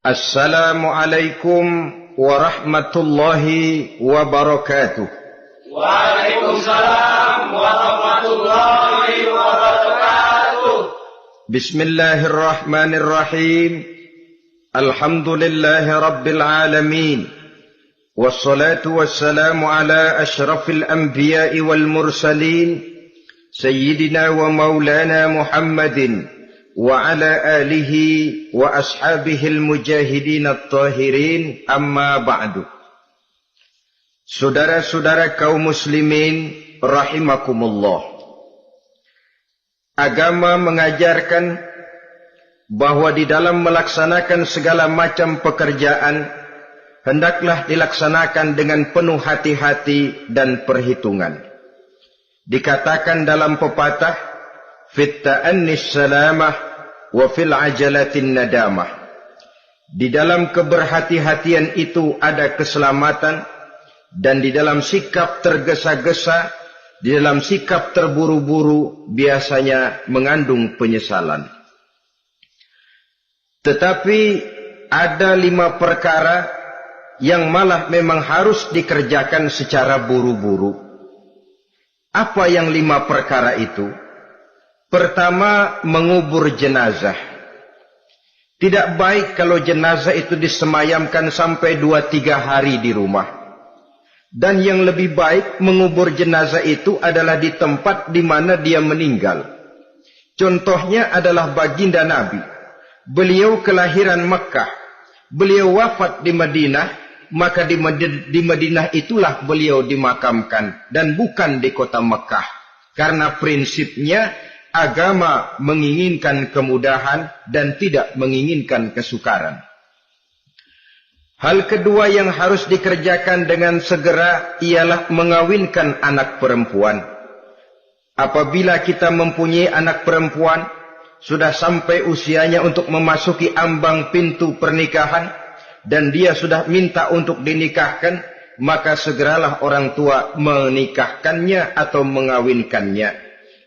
Assalamualaikum warahmatullahi wabarakatuh. Waalaikumsalam warahmatullahi wabarakatuh. Bismillahirrahmanirrahim. Alhamdulillahi rabbil alamin. Wassalatu wassalamu ala ashrafil anbiya'i wal mursalin. Sayyidina wa maulana Muhammadin. Wa ala alihi wa ashabihil mujahidin at-tahirin, amma ba'du. Saudara-saudara kaum muslimin rahimakumullah. Agama mengajarkan bahwa di dalam melaksanakan segala macam pekerjaan hendaklah dilaksanakan dengan penuh hati-hati dan perhitungan. Dikatakan dalam pepatah, fit ta'annis salamah wa fil ajalatin nadamah. Di dalam keberhati-hatian itu ada keselamatan, dan di dalam sikap tergesa-gesa, di dalam sikap terburu-buru biasanya mengandung penyesalan. Tetapi ada 5 perkara yang malah memang harus dikerjakan secara buru-buru. Apa yang 5 perkara itu? Pertama, mengubur jenazah. Tidak baik kalau jenazah itu disemayamkan sampai 2-3 hari di rumah. Dan yang lebih baik mengubur jenazah itu adalah di tempat di mana dia meninggal. Contohnya adalah baginda Nabi. Beliau kelahiran Mekah. Beliau wafat di Madinah. Maka di Madinah itulah beliau dimakamkan. Dan bukan di kota Mekah. Karena prinsipnya agama menginginkan kemudahan dan tidak menginginkan kesukaran. Hal kedua yang harus dikerjakan dengan segera ialah mengawinkan anak perempuan. Apabila kita mempunyai anak perempuan, sudah sampai usianya untuk memasuki ambang pintu pernikahan, dan dia sudah minta untuk dinikahkan, maka segeralah orang tua menikahkannya atau mengawinkannya.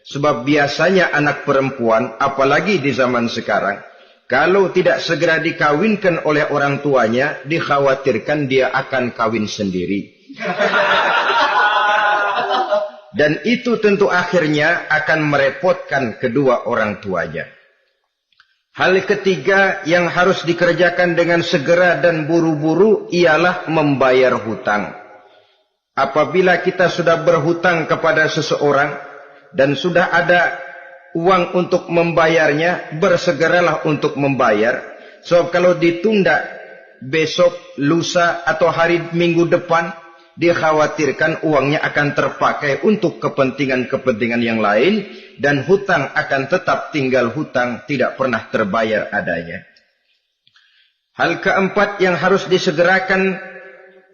Sebab biasanya anak perempuan, apalagi di zaman sekarang, kalau tidak segera dikawinkan oleh orang tuanya, dikhawatirkan dia akan kawin sendiri. Dan itu tentu akhirnya akan merepotkan kedua orang tuanya. Hal ketiga yang harus dikerjakan dengan segera dan buru-buru ialah membayar hutang. Apabila kita sudah berhutang kepada seseorang, dan sudah ada uang untuk membayarnya, bersegeralah untuk membayar. Sebab kalau ditunda besok, lusa, atau hari minggu depan, dikhawatirkan uangnya akan terpakai untuk kepentingan-kepentingan yang lain, dan hutang akan tetap tinggal hutang, tidak pernah terbayar adanya. Hal keempat yang harus disegerakan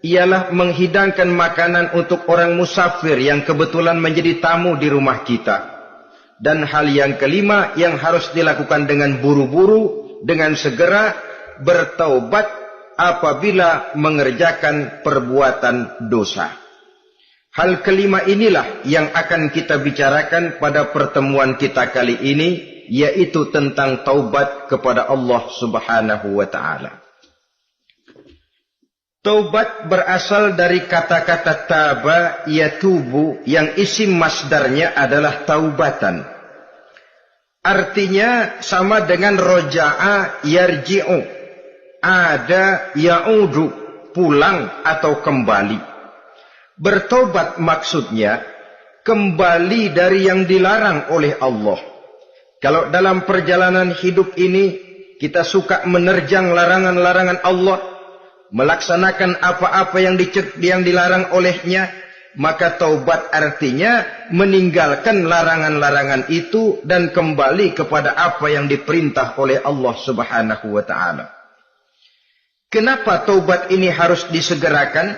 ialah menghidangkan makanan untuk orang musafir yang kebetulan menjadi tamu di rumah kita. Dan hal yang kelima yang harus dilakukan dengan buru-buru, dengan segera, bertaubat apabila mengerjakan perbuatan dosa. Hal kelima inilah yang akan kita bicarakan pada pertemuan kita kali ini, yaitu tentang taubat kepada Allah Subhanahu wa ta'ala. Taubat berasal dari kata-kata taba yatubu, yang isim masdarnya adalah taubatan. Artinya sama dengan roja'a yarji'u, ada ya'udu, pulang atau kembali. Bertobat maksudnya kembali dari yang dilarang oleh Allah. Kalau dalam perjalanan hidup ini kita suka menerjang larangan-larangan Allah, melaksanakan apa-apa yang dilarang olehnya, maka taubat artinya meninggalkan larangan-larangan itu dan kembali kepada apa yang diperintah oleh Allah Subhanahu wa ta'ala. Kenapa taubat ini harus disegerakan?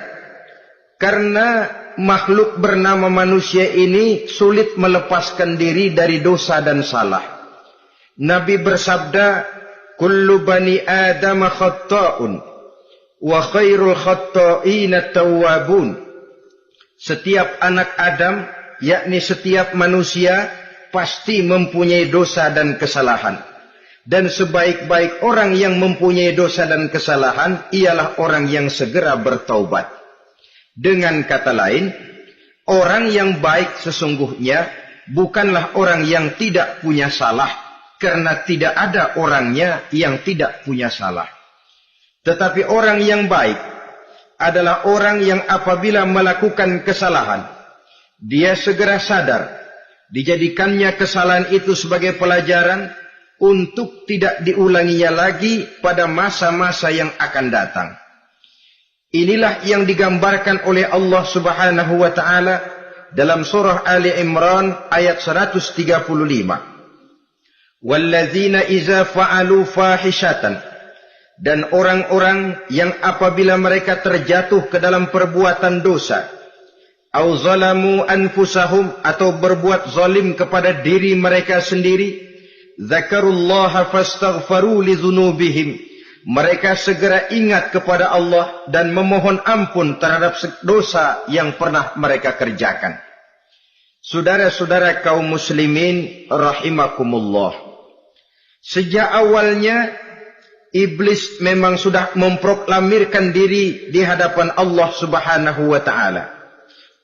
Karena makhluk bernama manusia ini sulit melepaskan diri dari dosa dan salah. Nabi bersabda, kullu bani Adam khatta'un wa khairul khatta'ina tawwabun. Setiap anak Adam, yakni setiap manusia, pasti mempunyai dosa dan kesalahan. Dan sebaik-baik orang yang mempunyai dosa dan kesalahan ialah orang yang segera bertaubat. Dengan kata lain, orang yang baik sesungguhnya bukanlah orang yang tidak punya salah, karena tidak ada orangnya yang tidak punya salah. Tetapi orang yang baik adalah orang yang apabila melakukan kesalahan, dia segera sadar, dijadikannya kesalahan itu sebagai pelajaran untuk tidak diulanginya lagi pada masa-masa yang akan datang. Inilah yang digambarkan oleh Allah Subhanahu wa taala dalam surah Ali Imran ayat 135. Walladzina idza fa'alu fahishatan, dan orang-orang yang apabila mereka terjatuh ke dalam perbuatan dosa, au zalamu anfusahum, atau berbuat zalim kepada diri mereka sendiri, dzakarullaha fastaghfaru lidzunubihim, mereka segera ingat kepada Allah dan memohon ampun terhadap dosa yang pernah mereka kerjakan. Saudara-saudara kaum muslimin rahimakumullah, sejak awalnya iblis memang sudah memproklamirkan diri di hadapan Allah Subhanahu wa taala.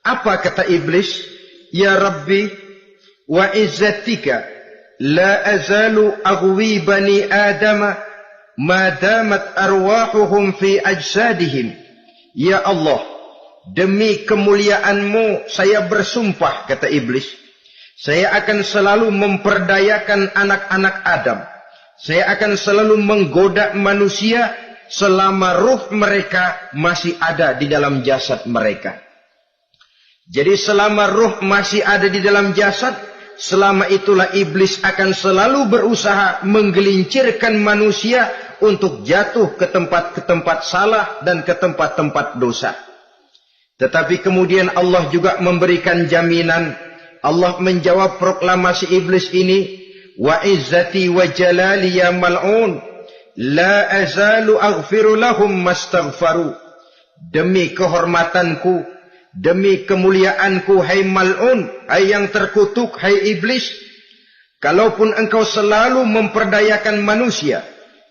Apa kata iblis? Ya Rabbi wa izzatika la azalu aghwi bani Adam ma damat arwahuhum fi ajsadihim. Ya Allah, demi kemuliaan-Mu saya bersumpah, kata iblis, saya akan selalu memperdayakan anak-anak Adam. Saya akan selalu menggoda manusia selama ruh mereka masih ada di dalam jasad mereka. Jadi selama ruh masih ada di dalam jasad, selama itulah iblis akan selalu berusaha menggelincirkan manusia untuk jatuh ke tempat-tempat salah dan ke tempat-tempat dosa. Tetapi kemudian Allah juga memberikan jaminan. Allah menjawab proklamasi iblis ini, wa izzati wa jalali ya mal'un la azalu aghfiru lahum mastaghfaru. Demi kehormatanku, demi kemuliaanku, hai mal'un, hai yang terkutuk, hai iblis, kalaupun engkau selalu memperdayakan manusia,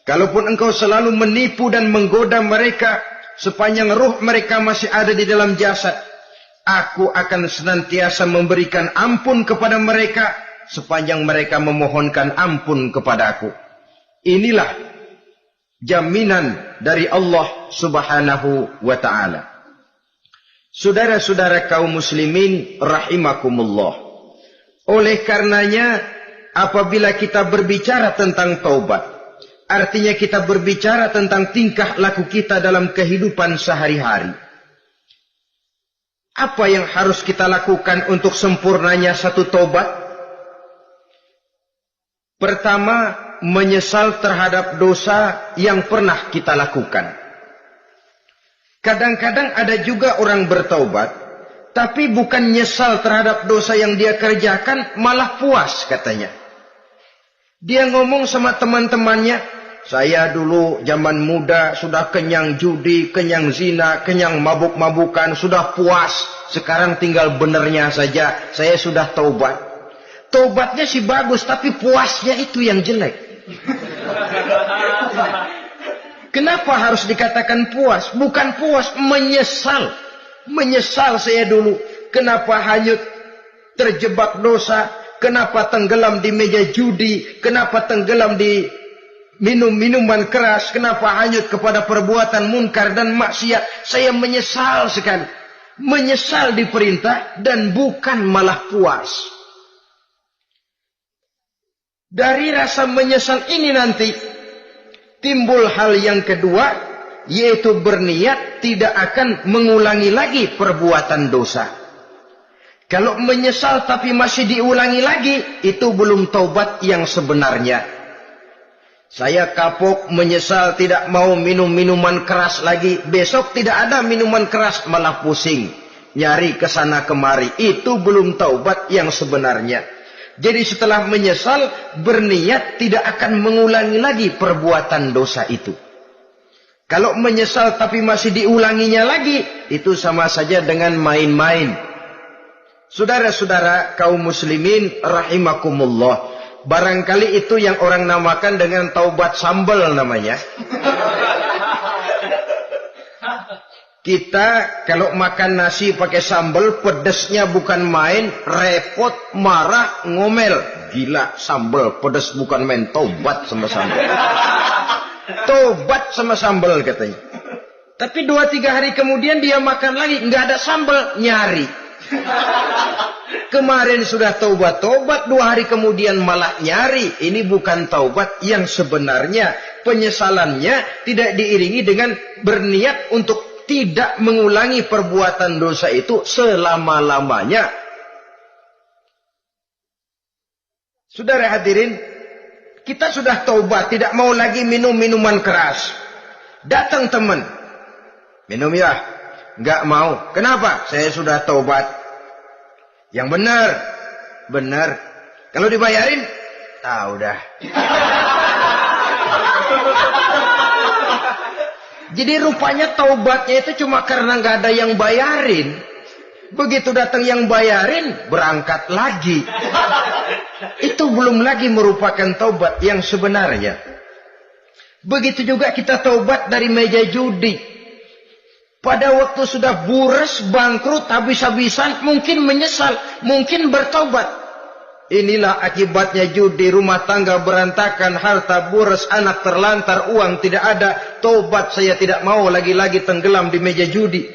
kalaupun engkau selalu menipu dan menggoda mereka sepanjang ruh mereka masih ada di dalam jasad, aku akan senantiasa memberikan ampun kepada mereka sepanjang mereka memohonkan ampun kepadaku. Inilah jaminan dari Allah Subhanahu wa ta'ala. Saudara-saudara kaum muslimin rahimakumullah, oleh karenanya apabila kita berbicara tentang taubat, artinya kita berbicara tentang tingkah laku kita dalam kehidupan sehari-hari. Apa yang harus kita lakukan untuk sempurnanya satu taubat? Pertama, menyesal terhadap dosa yang pernah kita lakukan. Kadang-kadang ada juga orang bertaubat, tapi bukan nyesal terhadap dosa yang dia kerjakan, malah puas katanya. Dia ngomong sama teman-temannya, saya dulu zaman muda sudah kenyang judi, kenyang zina, kenyang mabuk-mabukan, sudah puas. Sekarang tinggal benernya saja, saya sudah taubat. Taubatnya sih bagus, tapi puasnya itu yang jelek. Kenapa harus dikatakan puas? Bukan puas, menyesal. Menyesal saya dulu. Kenapa hanyut terjebak dosa? Kenapa tenggelam di meja judi? Kenapa tenggelam di minum-minuman keras? Kenapa hanyut kepada perbuatan munkar dan maksiat? Saya menyesal sekali. Menyesal diperintah dan bukan malah puas. Dari rasa menyesal ini nanti timbul hal yang kedua, yaitu berniat tidak akan mengulangi lagi perbuatan dosa. Kalau menyesal tapi masih diulangi lagi, itu belum taubat yang sebenarnya. Saya kapok, menyesal, tidak mau minum minuman keras lagi. Besok tidak ada minuman keras, malah pusing. Nyari kesana kemari. Itu belum taubat yang sebenarnya. Jadi setelah menyesal, berniat tidak akan mengulangi lagi perbuatan dosa itu. Kalau menyesal tapi masih diulanginya lagi, itu sama saja dengan main-main. Saudara-saudara kaum muslimin rahimakumullah, Barangkali itu yang orang namakan dengan taubat sambal namanya. Kita kalau makan nasi pakai sambal, pedesnya bukan main, repot, marah, ngomel. Gila, sambal pedes bukan main, taubat sama sambal. Taubat sama sambal katanya. Tapi 2-3 hari kemudian dia makan lagi, nggak ada sambal, nyari. Kemarin sudah taubat, 2 hari kemudian malah nyari. Ini bukan taubat yang sebenarnya. Penyesalannya tidak diiringi dengan berniat untuk tidak mengulangi perbuatan dosa itu selama-lamanya. Saudara hadirin, kita sudah taubat, tidak mau lagi minum minuman keras. Datang teman, minum ya? Nggak mau. Kenapa? Saya sudah taubat. Yang benar, benar. Kalau dibayarin, udah. Jadi rupanya taubatnya itu cuma karena nggak ada yang bayarin. Begitu datang yang bayarin, berangkat lagi. Itu belum lagi merupakan taubat yang sebenarnya. Begitu juga kita taubat dari meja judi. Pada waktu sudah buras, bangkrut, habis-habisan, mungkin menyesal, mungkin bertaubat. Inilah akibatnya judi, rumah tangga berantakan, harta buras, anak terlantar, uang tidak ada. Taubat, saya tidak mau lagi-lagi tenggelam di meja judi.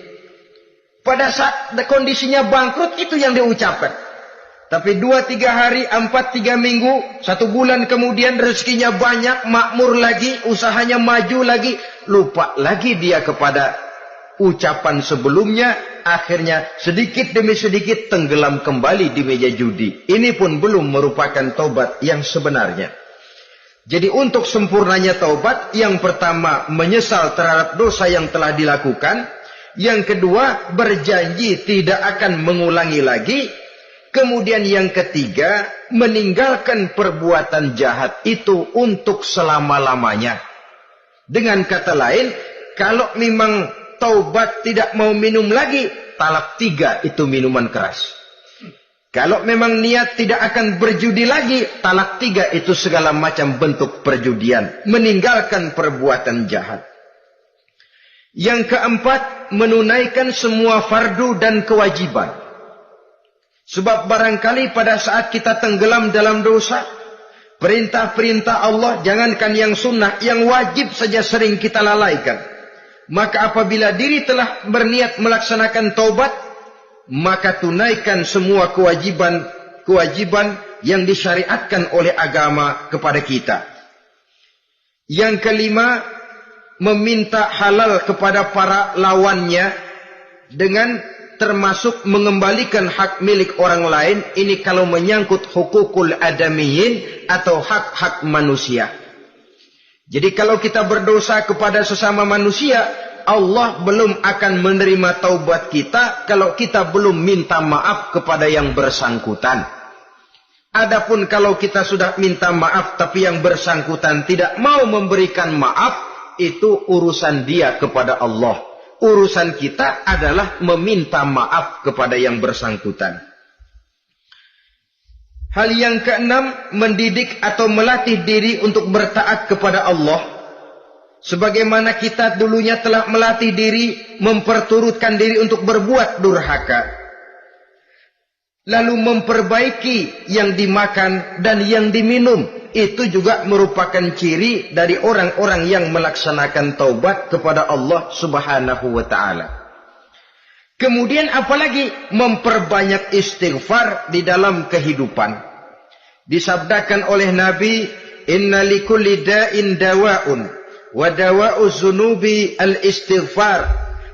Pada saat kondisinya bangkrut, itu yang diucapkan. Tapi 2-3 hari, 4-3 minggu, 1 bulan kemudian rezekinya banyak, makmur lagi, usahanya maju lagi, lupa lagi dia kepada ucapan sebelumnya, akhirnya sedikit demi sedikit tenggelam kembali di meja judi. Ini pun belum merupakan taubat yang sebenarnya. Jadi untuk sempurnanya taubat, yang pertama menyesal terhadap dosa yang telah dilakukan, yang kedua berjanji tidak akan mengulangi lagi, kemudian yang ketiga meninggalkan perbuatan jahat itu untuk selama-lamanya. Dengan kata lain, kalau memang taubat tidak mau minum lagi, talak 3 itu minuman keras. Kalau memang niat tidak akan berjudi lagi, talak 3 itu segala macam bentuk perjudian. Meninggalkan perbuatan jahat. Yang keempat, menunaikan semua fardu dan kewajiban. Sebab barangkali pada saat kita tenggelam dalam dosa, perintah-perintah Allah, jangankan yang sunnah, yang wajib saja sering kita lalaikan. Maka apabila diri telah berniat melaksanakan taubat, maka tunaikan semua kewajiban yang disyariatkan oleh agama kepada kita. Yang kelima, meminta halal kepada para lawannya dengan termasuk mengembalikan hak milik orang lain. Ini kalau menyangkut hukukul adamiyin atau hak-hak manusia. Jadi kalau kita berdosa kepada sesama manusia, Allah belum akan menerima taubat kita kalau kita belum minta maaf kepada yang bersangkutan. Adapun kalau kita sudah minta maaf tapi yang bersangkutan tidak mau memberikan maaf, itu urusan dia kepada Allah. Urusan kita adalah meminta maaf kepada yang bersangkutan. Hal yang keenam, mendidik atau melatih diri untuk bertaat kepada Allah. Sebagaimana kita dulunya telah melatih diri, memperturutkan diri untuk berbuat durhaka. Lalu memperbaiki yang dimakan dan yang diminum. Itu juga merupakan ciri dari orang-orang yang melaksanakan taubat kepada Allah Subhanahu wa ta'ala. Kemudian apalagi memperbanyak istighfar di dalam kehidupan. Disabdakan oleh Nabi, inna likulli da'in dawa'un wa dawa'u zunubi al-istighfar.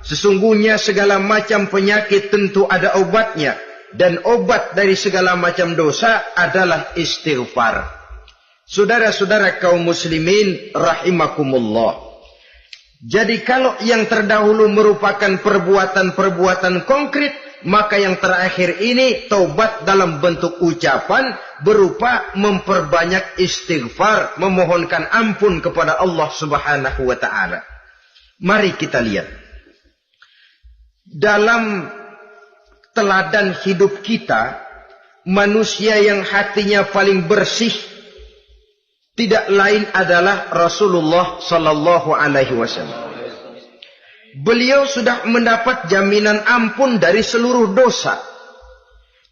Sesungguhnya segala macam penyakit tentu ada obatnya, dan obat dari segala macam dosa adalah istighfar. Saudara-saudara kaum muslimin rahimakumullah. Jadi kalau yang terdahulu merupakan perbuatan-perbuatan konkret, maka yang terakhir ini taubat dalam bentuk ucapan berupa memperbanyak istighfar, memohonkan ampun kepada Allah Subhanahu wa ta'ala. Mari kita lihat. Dalam teladan hidup kita, manusia yang hatinya paling bersih, tidak lain adalah Rasulullah sallallahu alaihi wasallam. Beliau sudah mendapat jaminan ampun dari seluruh dosa.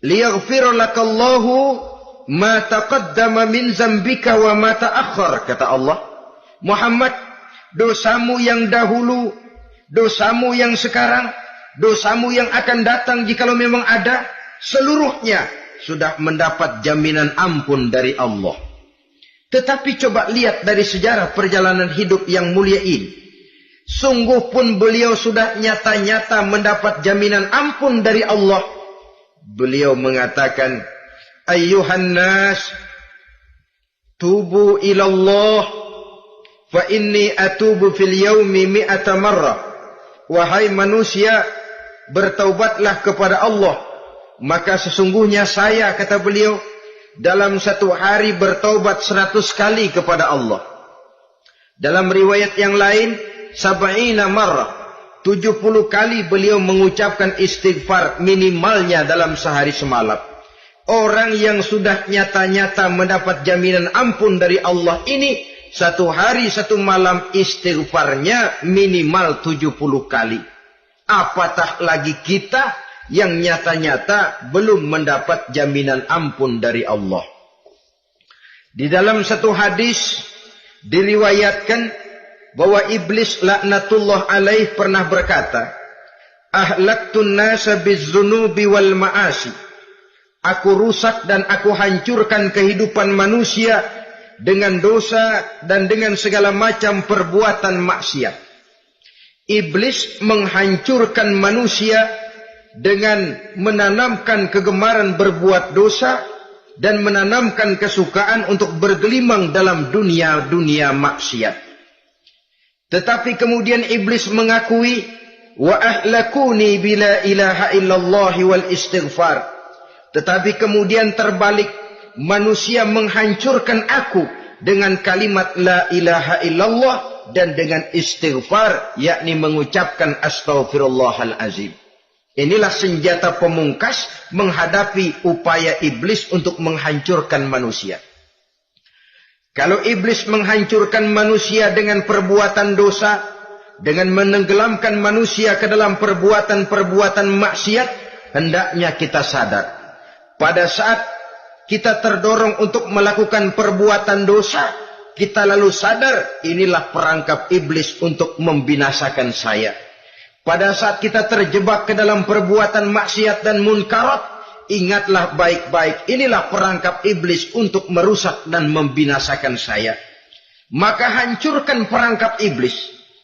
Liyaghfir lakallahu ma taqaddama min zambika wa ma ta'akhkhar, kata Allah. Muhammad, dosamu yang dahulu, dosamu yang sekarang, dosamu yang akan datang jikalau memang ada, seluruhnya sudah mendapat jaminan ampun dari Allah. Tetapi coba lihat dari sejarah perjalanan hidup yang mulia ini. Sungguh pun beliau sudah nyata-nyata mendapat jaminan ampun dari Allah. Beliau mengatakan, ayyuhan nas, tubu ilallah, fa inni atubu fil yaumi mi'ata marrah. Wahai manusia, bertaubatlah kepada Allah. Maka sesungguhnya saya, kata beliau, dalam satu hari bertaubat 100 kali kepada Allah. Dalam riwayat yang lain, 70 marrah, 70 kali beliau mengucapkan istighfar minimalnya dalam sehari semalam. Orang yang sudah nyata-nyata mendapat jaminan ampun dari Allah ini, satu hari satu malam istighfarnya minimal 70 kali. Apatah lagi kita yang nyata-nyata belum mendapat jaminan ampun dari Allah. Di dalam satu hadis diriwayatkan bahwa iblis laknatullah alaih pernah berkata, ahlaktun nasa bizzunubi wal ma'asi. Aku rusak dan aku hancurkan kehidupan manusia dengan dosa dan dengan segala macam perbuatan maksiat. Iblis menghancurkan manusia dengan menanamkan kegemaran berbuat dosa dan menanamkan kesukaan untuk bergelimang dalam dunia maksiat. Tetapi kemudian iblis mengakui, wa ahlakuni bila ilaha illallah wal istighfar. Tetapi kemudian terbalik, manusia menghancurkan aku dengan kalimat la ilaha illallah dan dengan istighfar, yakni mengucapkan astaghfirullahal azim. Inilah senjata pemungkas menghadapi upaya iblis untuk menghancurkan manusia. Kalau iblis menghancurkan manusia dengan perbuatan dosa, dengan menenggelamkan manusia ke dalam perbuatan-perbuatan maksiat, hendaknya kita sadar. Pada saat kita terdorong untuk melakukan perbuatan dosa, kita lalu sadar inilah perangkap iblis untuk membinasakan saya. Pada saat kita terjebak ke dalam perbuatan maksiat dan munkarat, ingatlah baik-baik, inilah perangkap iblis untuk merusak dan membinasakan saya. Maka hancurkan perangkap iblis,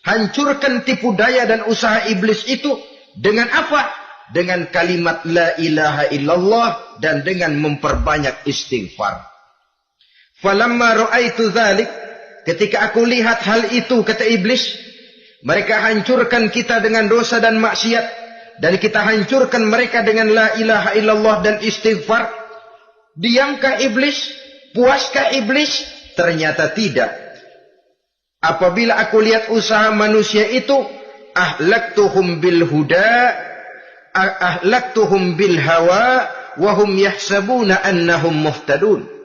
hancurkan tipu daya dan usaha iblis itu dengan apa? Dengan kalimat la ilaha illallah dan dengan memperbanyak istighfar. Falamma ra'aitu dzalik, ketika aku lihat hal itu, kata iblis, mereka hancurkan kita dengan dosa dan maksiat, dan kita hancurkan mereka dengan la ilaha illallah dan istighfar. Diamkah iblis? Puaskah iblis? Ternyata tidak. Apabila aku lihat usaha manusia itu, ahlaktuhum bil huda, ahlaktuhum bil hawa, wahum yahsabuna annahum muhtadun.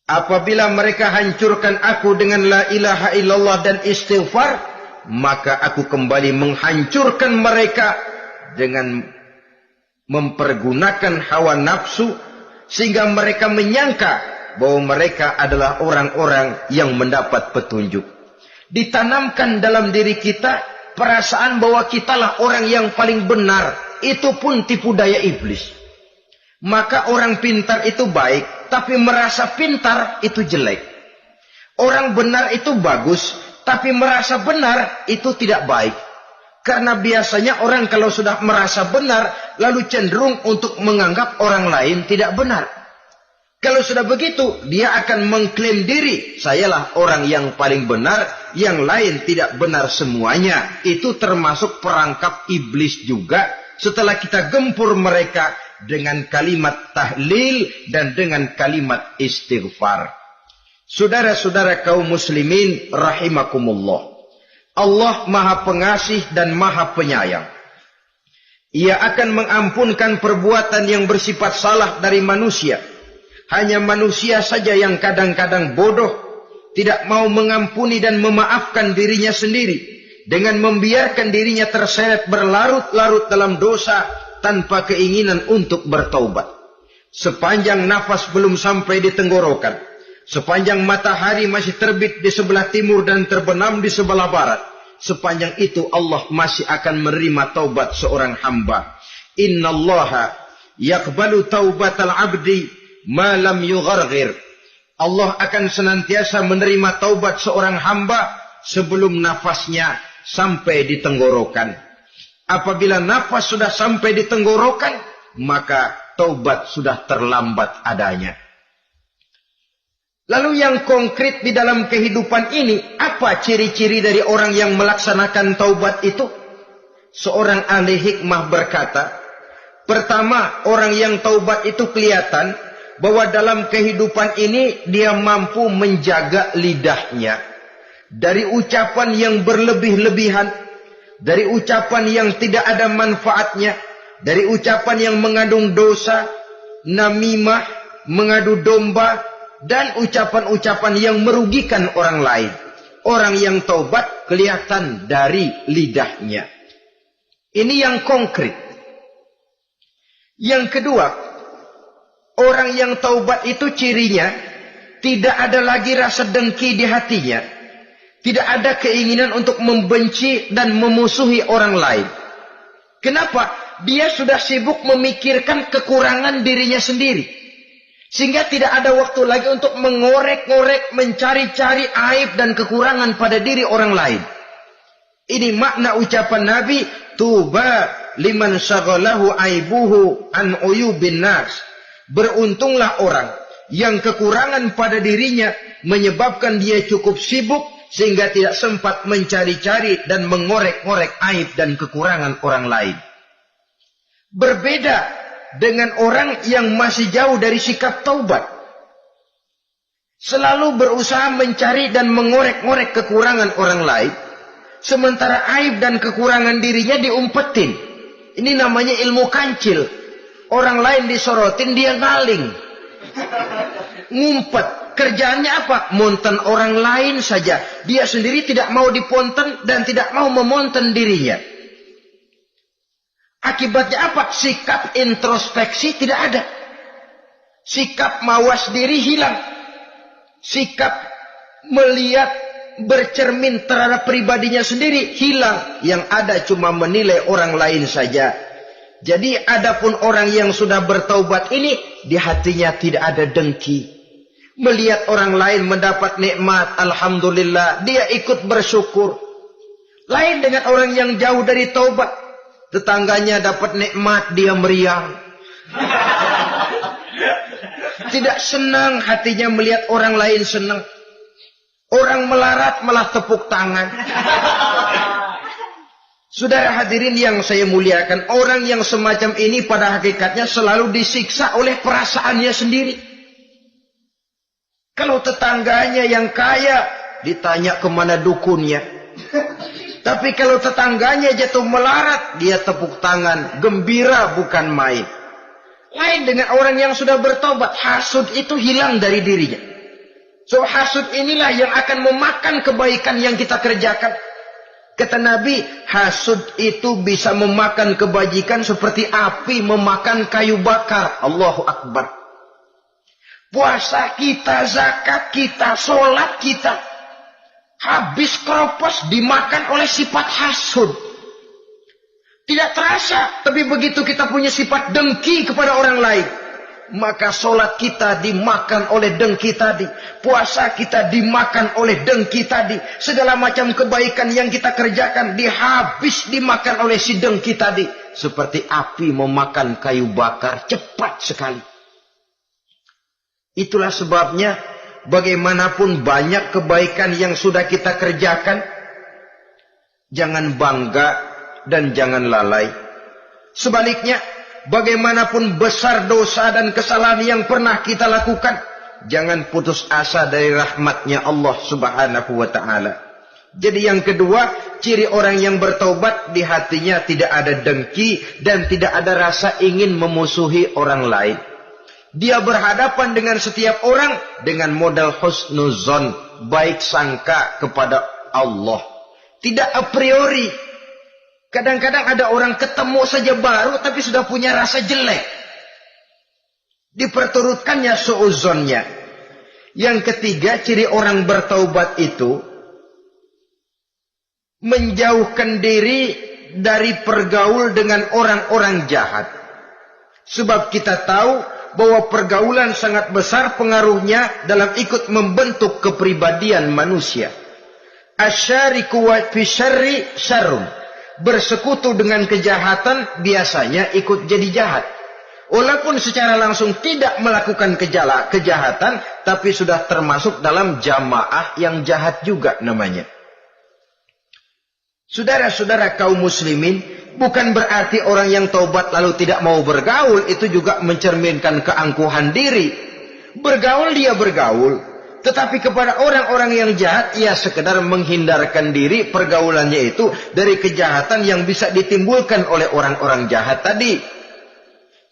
Apabila mereka hancurkan aku dengan la ilaha illallah dan istighfar, maka aku kembali menghancurkan mereka dengan mempergunakan hawa nafsu, sehingga mereka menyangka bahwa mereka adalah orang-orang yang mendapat petunjuk. Ditanamkan dalam diri kita perasaan bahwa kitalah orang yang paling benar. Itu pun tipu daya iblis. Maka orang pintar itu baik, tapi merasa pintar itu jelek. Orang benar itu bagus, tapi merasa benar itu tidak baik. Karena biasanya orang kalau sudah merasa benar, lalu cenderung untuk menganggap orang lain tidak benar. Kalau sudah begitu, dia akan mengklaim diri, sayalah orang yang paling benar, yang lain tidak benar semuanya. Itu termasuk perangkap iblis juga. Setelah kita gempur mereka dengan kalimat tahlil dan dengan kalimat istighfar. Saudara-saudara kaum muslimin rahimakumullah. Allah Maha Pengasih dan Maha Penyayang. Ia akan mengampunkan perbuatan yang bersifat salah dari manusia. Hanya manusia saja yang kadang-kadang bodoh, tidak mau mengampuni dan memaafkan dirinya sendiri, dengan membiarkan dirinya terseret berlarut-larut dalam dosa tanpa keinginan untuk bertaubat. Sepanjang nafas belum sampai di tenggorokan, sepanjang matahari masih terbit di sebelah timur dan terbenam di sebelah barat, sepanjang itu Allah masih akan menerima taubat seorang hamba. Innallaha yaqbalu taubatal abdi ma lam yugharghir. Allah akan senantiasa menerima taubat seorang hamba sebelum nafasnya sampai di tenggorokan. Apabila nafas sudah sampai di tenggorokan, maka taubat sudah terlambat adanya. Lalu yang konkret di dalam kehidupan ini, apa ciri-ciri dari orang yang melaksanakan taubat itu? Seorang ahli hikmah berkata, pertama, orang yang taubat itu kelihatan bahwa dalam kehidupan ini dia mampu menjaga lidahnya dari ucapan yang berlebih-lebihan, dari ucapan yang tidak ada manfaatnya, dari ucapan yang mengandung dosa, namimah, mengadu domba, dan ucapan-ucapan yang merugikan orang lain. Orang yang taubat kelihatan dari lidahnya. Ini yang konkret. Yang kedua, orang yang taubat itu cirinya tidak ada lagi rasa dengki di hatinya. Tidak ada keinginan untuk membenci dan memusuhi orang lain. Kenapa? Dia sudah sibuk memikirkan kekurangan dirinya sendiri. Sehingga tidak ada waktu lagi untuk mengorek-ngorek, mencari-cari aib dan kekurangan pada diri orang lain. Ini makna ucapan Nabi, tuba liman syaghalahu aibuhu an uyubin nas. Beruntunglah orang yang kekurangan pada dirinya menyebabkan dia cukup sibuk sehingga tidak sempat mencari-cari dan mengorek-ngorek aib dan kekurangan orang lain. Berbeda dengan orang yang masih jauh dari sikap taubat. Selalu berusaha mencari dan mengorek-ngorek kekurangan orang lain, sementara aib dan kekurangan dirinya diumpetin. Ini namanya ilmu kancil. Orang lain disorotin, dia ngaling. Ngumpet. Kerjaannya apa? Monten orang lain saja. Dia sendiri tidak mau diponten dan tidak mau memonten dirinya. Akibatnya apa? Sikap introspeksi tidak ada. Sikap mawas diri hilang. Sikap melihat, bercermin terhadap pribadinya sendiri hilang. Yang ada cuma menilai orang lain saja. Jadi adapun orang yang sudah bertaubat ini, di hatinya tidak ada dengki. Melihat orang lain mendapat nikmat, alhamdulillah, dia ikut bersyukur. Lain dengan orang yang jauh dari taubat. Tetangganya dapat nikmat, dia meriang. Tidak senang hatinya melihat orang lain senang. Orang melarat malah tepuk tangan. Saudara hadirin yang saya muliakan, orang yang semacam ini pada hakikatnya selalu disiksa oleh perasaannya sendiri. Kalau tetangganya yang kaya, ditanya kemana dukunnya. Tapi kalau tetangganya jatuh melarat, dia tepuk tangan, gembira bukan main. Lain dengan orang yang sudah bertobat, hasud itu hilang dari dirinya. So hasud inilah yang akan memakan kebaikan yang kita kerjakan. Kata Nabi, hasud itu bisa memakan kebajikan seperti api memakan kayu bakar. Allahu Akbar. Puasa kita, zakat kita, sholat kita, habis keropos dimakan oleh sifat hasud. Tidak terasa, tapi begitu kita punya sifat dengki kepada orang lain, maka sholat kita dimakan oleh dengki tadi, puasa kita dimakan oleh dengki tadi, segala macam kebaikan yang kita kerjakan dihabis dimakan oleh si dengki tadi, seperti api memakan kayu bakar, cepat sekali. Itulah sebabnya bagaimanapun banyak kebaikan yang sudah kita kerjakan, jangan bangga dan jangan lalai. Sebaliknya, bagaimanapun besar dosa dan kesalahan yang pernah kita lakukan, jangan putus asa dari rahmatnya Allah Subhanahu wa ta'ala. Jadi yang kedua, ciri orang yang bertaubat, di hatinya tidak ada dengki dan tidak ada rasa ingin memusuhi orang lain. Dia berhadapan dengan setiap orang dengan modal husnuzon, baik sangka kepada Allah. Tidak a priori. Kadang-kadang ada orang ketemu saja baru tapi sudah punya rasa jelek. Diperturutkannya suuzonnya. Yang ketiga, ciri orang bertaubat itu menjauhkan diri dari pergaul dengan orang-orang jahat. Sebab kita tahu bahwa pergaulan sangat besar pengaruhnya dalam ikut membentuk kepribadian manusia. Asyariku wa fi syarri syarrun. Bersekutu dengan kejahatan biasanya ikut jadi jahat. Walaupun secara langsung tidak melakukan kejahatan, tapi sudah termasuk dalam jamaah yang jahat juga namanya. Saudara-saudara kaum muslimin, bukan berarti orang yang taubat lalu tidak mau bergaul, itu juga mencerminkan keangkuhan diri. Bergaul dia bergaul, tetapi kepada orang-orang yang jahat, ia sekedar menghindarkan diri pergaulannya itu dari kejahatan yang bisa ditimbulkan oleh orang-orang jahat tadi.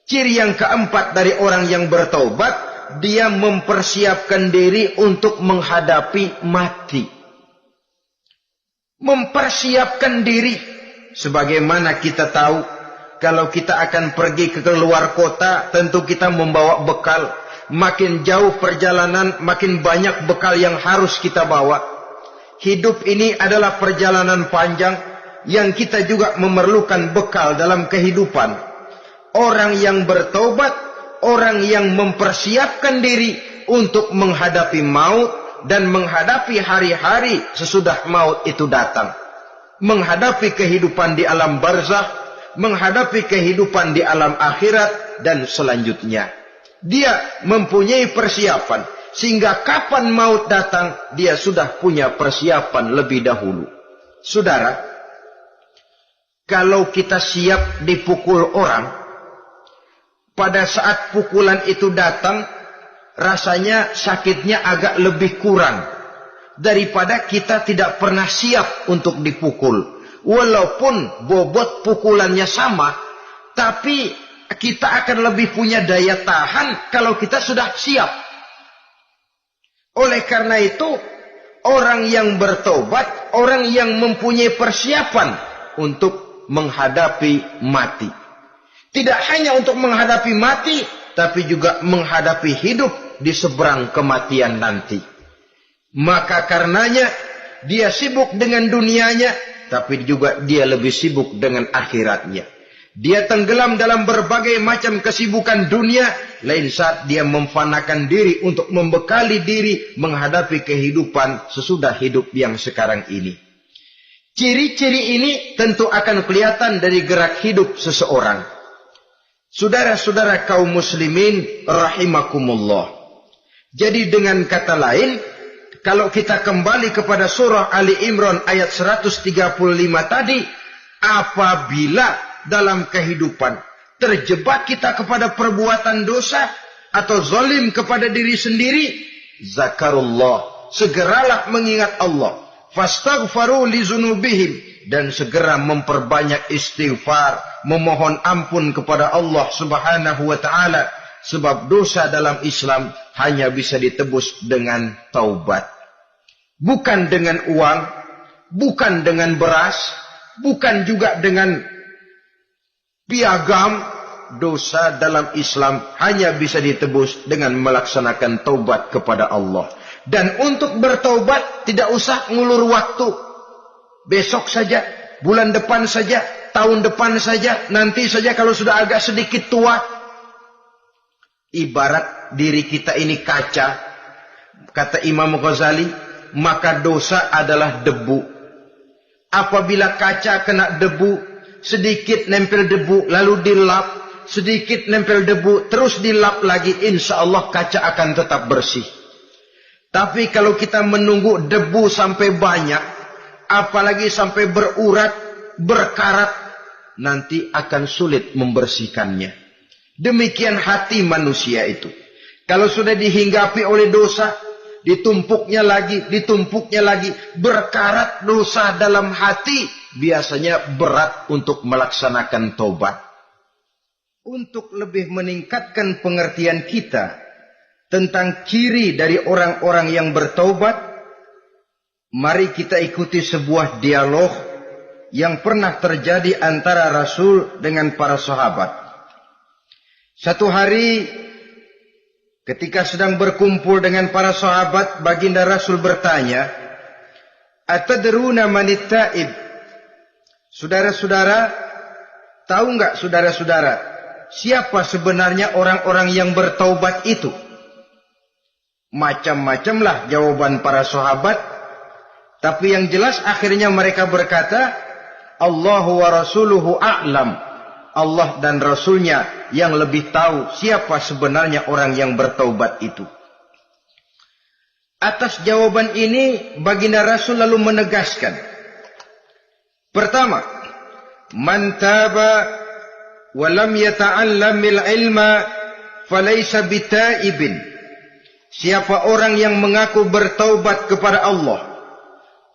Ciri yang keempat dari orang yang bertaubat, dia mempersiapkan diri untuk menghadapi mati. Mempersiapkan diri. Sebagaimana kita tahu, kalau kita akan pergi ke luar kota, tentu kita membawa bekal. Makin jauh perjalanan, makin banyak bekal yang harus kita bawa. Hidup ini adalah perjalanan panjang yang kita juga memerlukan bekal dalam kehidupan. Orang yang bertaubat, orang yang mempersiapkan diri untuk menghadapi maut dan menghadapi hari-hari sesudah maut itu datang. Menghadapi kehidupan di alam barzakh, menghadapi kehidupan di alam akhirat dan selanjutnya. Dia mempunyai persiapan sehingga kapan maut datang dia sudah punya persiapan lebih dahulu. Saudara, kalau kita siap dipukul orang, pada saat pukulan itu datang, rasanya sakitnya agak lebih kurang daripada kita tidak pernah siap untuk dipukul. Walaupun bobot pukulannya sama, tapi kita akan lebih punya daya tahan kalau kita sudah siap. Oleh karena itu, orang yang bertobat, orang yang mempunyai persiapan untuk menghadapi mati. Tidak hanya untuk menghadapi mati, tapi juga menghadapi hidup di seberang kematian nanti. Maka karenanya, dia sibuk dengan dunianya, tapi juga dia lebih sibuk dengan akhiratnya. Dia tenggelam dalam berbagai macam kesibukan dunia, lain saat dia memfanakan diri untuk membekali diri menghadapi kehidupan sesudah hidup yang sekarang ini. Ciri-ciri ini tentu akan kelihatan dari gerak hidup seseorang. Saudara-saudara kaum muslimin rahimakumullah. Jadi dengan kata lain, kalau kita kembali kepada surah Ali Imran ayat 135 tadi, apabila dalam kehidupan terjebak kita kepada perbuatan dosa atau zalim kepada diri sendiri, zakarullah, segeralah mengingat Allah. Fastaghfaru li dzunubihim, dan segera memperbanyak istighfar, memohon ampun kepada Allah Subhanahu wa taala, sebab dosa dalam Islam hanya bisa ditebus dengan taubat. Bukan dengan uang, bukan dengan beras, bukan juga dengan piagam. Dosa dalam Islam hanya bisa ditebus dengan melaksanakan taubat kepada Allah. Dan untuk bertaubat tidak usah ngulur waktu. Besok saja, bulan depan saja, tahun depan saja, nanti saja kalau sudah agak sedikit tua. Ibarat diri kita ini kaca. Kata Imam Ghazali, maka dosa adalah debu. Apabila kaca kena debu, sedikit nempel debu, lalu dilap, sedikit nempel debu, terus dilap lagi, insya Allah kaca akan tetap bersih. Tapi kalau kita menunggu debu sampai banyak, apalagi sampai berurat, berkarat, nanti akan sulit membersihkannya. Demikian hati manusia itu. Kalau sudah dihinggapi oleh dosa, ditumpuknya lagi, berkarat dosa dalam hati, biasanya berat untuk melaksanakan taubat. untuk lebih meningkatkan pengertian kita tentang ciri dari orang-orang yang bertaubat, mari kita ikuti sebuah dialog yang pernah terjadi antara Rasul dengan para sahabat. Satu hari ketika sedang berkumpul dengan para sahabat, baginda Rasul bertanya, "Atadruna manit taib?" Saudara-saudara, tahu enggak saudara-saudara, siapa sebenarnya orang-orang yang bertaubat itu? Macam-macamlah jawaban para sahabat, tapi yang jelas akhirnya mereka berkata, Allahu wa rasuluhu a'lam. Allah dan Rasulnya yang lebih tahu siapa sebenarnya orang yang bertaubat itu. Atas jawaban ini, baginda Rasul lalu menegaskan. Pertama, man taba wa lam yata'allamil ilma falaysa bitaibin. Siapa orang yang mengaku bertaubat kepada Allah,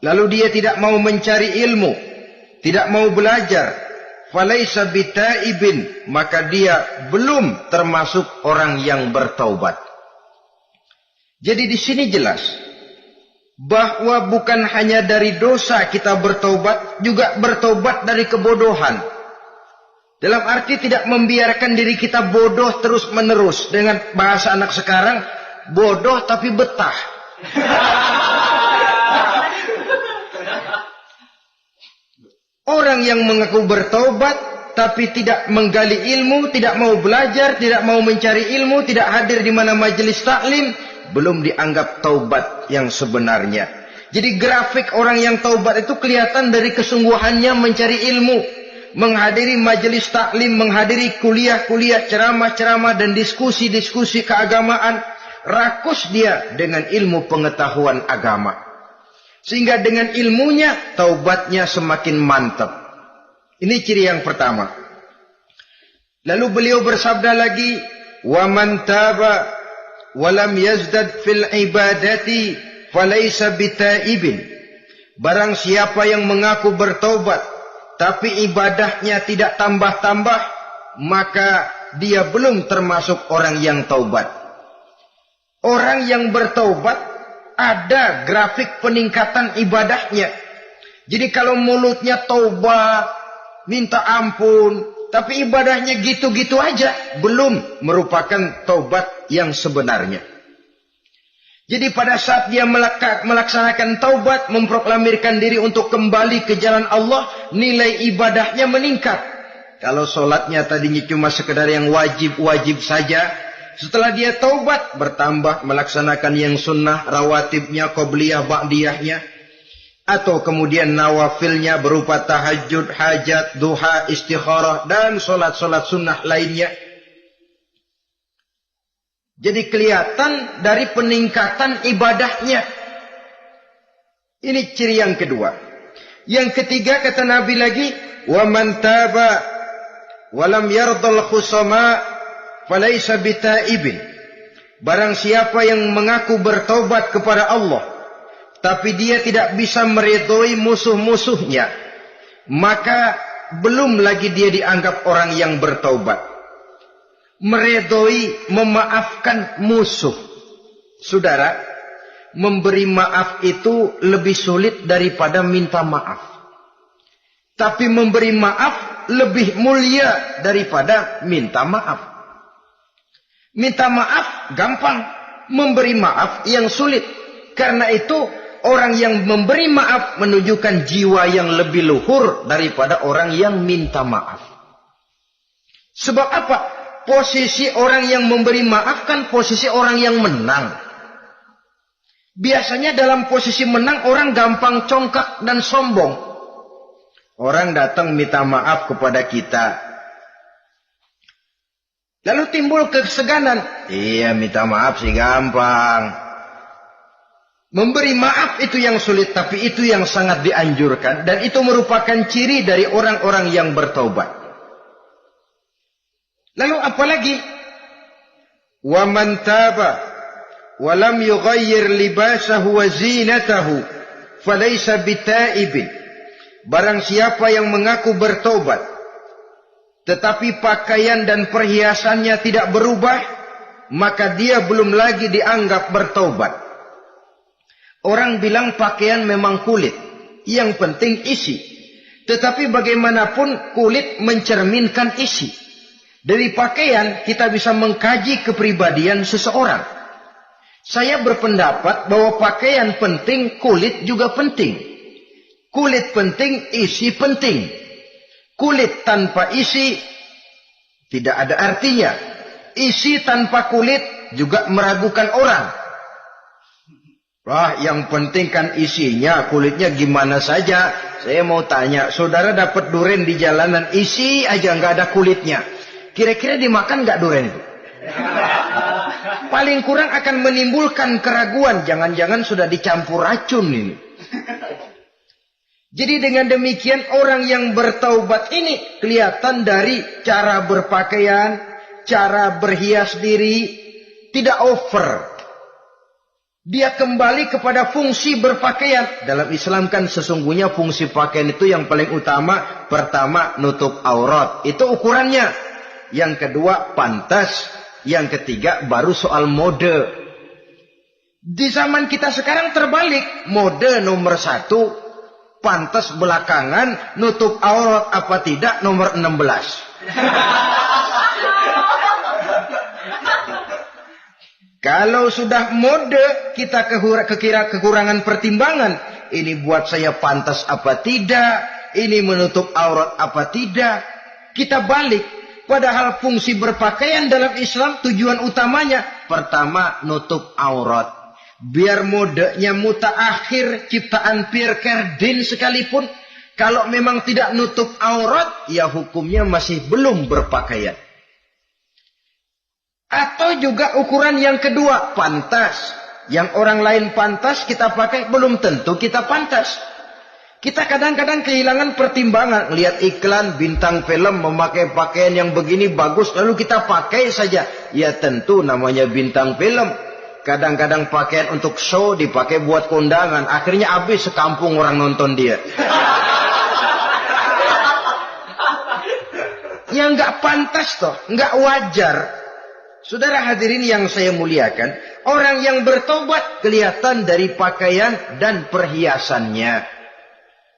lalu dia tidak mau mencari ilmu, tidak mau belajar, falaysa bitaibin, maka dia belum termasuk orang yang bertaubat. Jadi di sini jelas bahwa bukan hanya dari dosa kita bertaubat, juga bertaubat dari kebodohan. Dalam arti tidak membiarkan diri kita bodoh terus menerus. Dengan bahasa anak sekarang, bodoh tapi betah. Orang yang mengaku bertaubat tapi tidak menggali ilmu, tidak mau belajar, tidak mau mencari ilmu, tidak hadir di mana majelis taklim, belum dianggap taubat yang sebenarnya. Jadi grafik orang yang taubat itu kelihatan dari kesungguhannya mencari ilmu, menghadiri majelis taklim, menghadiri kuliah-kuliah, ceramah-ceramah dan diskusi-diskusi keagamaan. Rakus dia dengan ilmu pengetahuan agama. Sehingga dengan ilmunya taubatnya semakin mantap. Ini ciri yang pertama. Lalu beliau bersabda lagi, wa man taba walam yazdad fil ibadati falaysa bitaibin. Barang siapa yang mengaku bertaubat tapi ibadahnya tidak tambah-tambah, maka dia belum termasuk orang yang taubat. Orang yang bertaubat ada grafik peningkatan ibadahnya. Jadi kalau mulutnya taubat, minta ampun, tapi ibadahnya gitu-gitu aja, belum merupakan taubat yang sebenarnya. Jadi pada saat dia melaksanakan taubat, memproklamirkan diri untuk kembali ke jalan Allah, nilai ibadahnya meningkat. Kalau sholatnya tadinya cuma sekedar yang wajib-wajib saja, setelah dia taubat bertambah melaksanakan yang sunnah, rawatibnya, qobliyah, ba'diyahnya, atau kemudian nawafilnya berupa tahajud, hajat, duha, istikharah, dan sholat-sholat sunnah lainnya. Jadi kelihatan dari peningkatan ibadahnya. Ini ciri yang kedua. Yang ketiga kata Nabi lagi, wa man taba wa lam yardal khusama falaysa bitaibin. Barang siapa yang mengaku bertaubat kepada Allah, tapi dia tidak bisa meridhoi musuh-musuhnya, maka belum lagi dia dianggap orang yang bertaubat. Meridhoi, memaafkan musuh. Saudara, memberi maaf itu lebih sulit daripada minta maaf. Tapi memberi maaf lebih mulia daripada minta maaf. Minta maaf gampang, memberi maaf yang sulit. Karena itu orang yang memberi maaf menunjukkan jiwa yang lebih luhur daripada orang yang minta maaf. Sebab apa? Posisi orang yang memberi maaf kan posisi orang yang menang. Biasanya dalam posisi menang orang gampang congkak dan sombong. Orang datang minta maaf kepada kita, lalu timbul keseganan. Iya, minta maaf sih gampang. Memberi maaf itu yang sulit, tapi itu yang sangat dianjurkan. Dan itu merupakan ciri dari orang-orang yang bertaubat. Lalu apalagi? Wa man taba wa lam yughayyir libasahu wa zinatahu falaysa bitaibin. Barang siapa yang mengaku bertaubat tetapi pakaian dan perhiasannya tidak berubah, maka dia belum lagi dianggap bertaubat. Orang bilang pakaian memang kulit, yang penting isi. Tetapi bagaimanapun kulit mencerminkan isi. Dari pakaian kita bisa mengkaji kepribadian seseorang. Saya berpendapat bahwa pakaian penting, kulit juga penting. Kulit penting, isi penting. Kulit tanpa isi tidak ada artinya. Isi tanpa kulit juga meragukan orang. Wah, yang penting kan isinya, kulitnya gimana saja. Saya mau tanya, saudara dapat duren di jalanan, isi aja nggak ada kulitnya. Kira-kira dimakan nggak duren itu? Paling kurang akan menimbulkan keraguan. Jangan-jangan sudah dicampur racun ini. Jadi dengan demikian orang yang bertaubat ini kelihatan dari cara berpakaian, cara berhias diri, tidak over. Dia kembali kepada fungsi berpakaian. Dalam Islam kan sesungguhnya fungsi pakaian itu yang paling utama. Pertama, nutup aurat. Itu ukurannya. Yang kedua, pantas. Yang ketiga, baru soal mode. Di zaman kita sekarang terbalik. Mode nomor 1, pantas belakangan, nutup aurat apa tidak nomor 16. Kalau sudah mode, kita kekira kekurangan pertimbangan. Ini buat saya pantas apa tidak? Ini menutup aurat apa tidak? Kita balik. Padahal fungsi berpakaian dalam Islam tujuan utamanya. Pertama, nutup aurat. Biar modenya mutaakhir, ciptaan Pierre Cardin sekalipun. Kalau memang tidak nutup aurat, ya hukumnya masih belum berpakaian. Atau juga ukuran yang kedua, pantas. Yang orang lain pantas kita pakai, belum tentu kita pantas. Kita kadang-kadang kehilangan pertimbangan. Lihat iklan bintang film memakai pakaian yang begini bagus, lalu kita pakai saja. Ya tentu namanya bintang film. Kadang-kadang pakaian untuk show dipakai buat kondangan. Akhirnya habis sekampung orang nonton dia. Ya nggak pantas toh, nggak wajar. Saudara hadirin yang saya muliakan, orang yang bertobat kelihatan dari pakaian dan perhiasannya.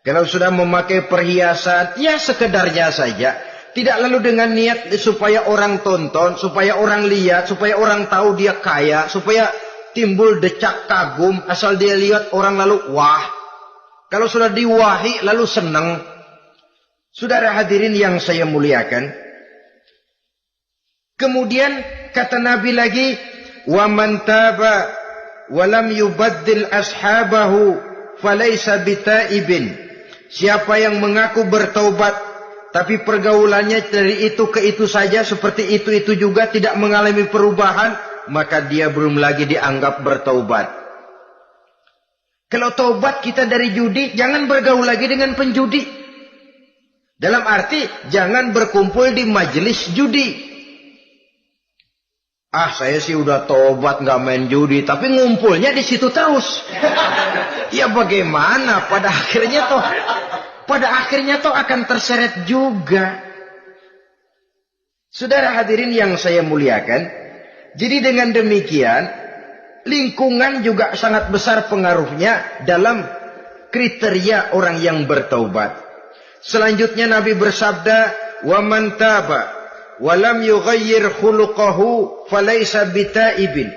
Kalau sudah memakai perhiasan, ya sekedarnya saja. Tidak lalu dengan niat supaya orang tonton, supaya orang lihat, supaya orang tahu dia kaya, supaya timbul decak kagum, asal dia lihat orang lalu wah. Kalau sudah diwahi lalu senang. Saudara hadirin yang saya muliakan, kemudian kata Nabi lagi, wa man taba wa lam yubaddil ashabahu falaysa bitaibin. Siapa yang mengaku bertaubat tapi pergaulannya dari itu ke itu saja, seperti itu juga tidak mengalami perubahan, maka dia belum lagi dianggap bertaubat. Kalau taubat kita dari judi, jangan bergaul lagi dengan penjudi. Dalam arti jangan berkumpul di majelis judi. Ah, saya sih udah tobat nggak main judi, tapi ngumpulnya di situ terus. Ya bagaimana? Pada akhirnya toh akan terseret juga. Saudara hadirin yang saya muliakan, jadi dengan demikian lingkungan juga sangat besar pengaruhnya dalam kriteria orang yang bertaubat. Selanjutnya Nabi bersabda, "Wa man taba walam yughayyir khuluquhu falaysa bitaibin."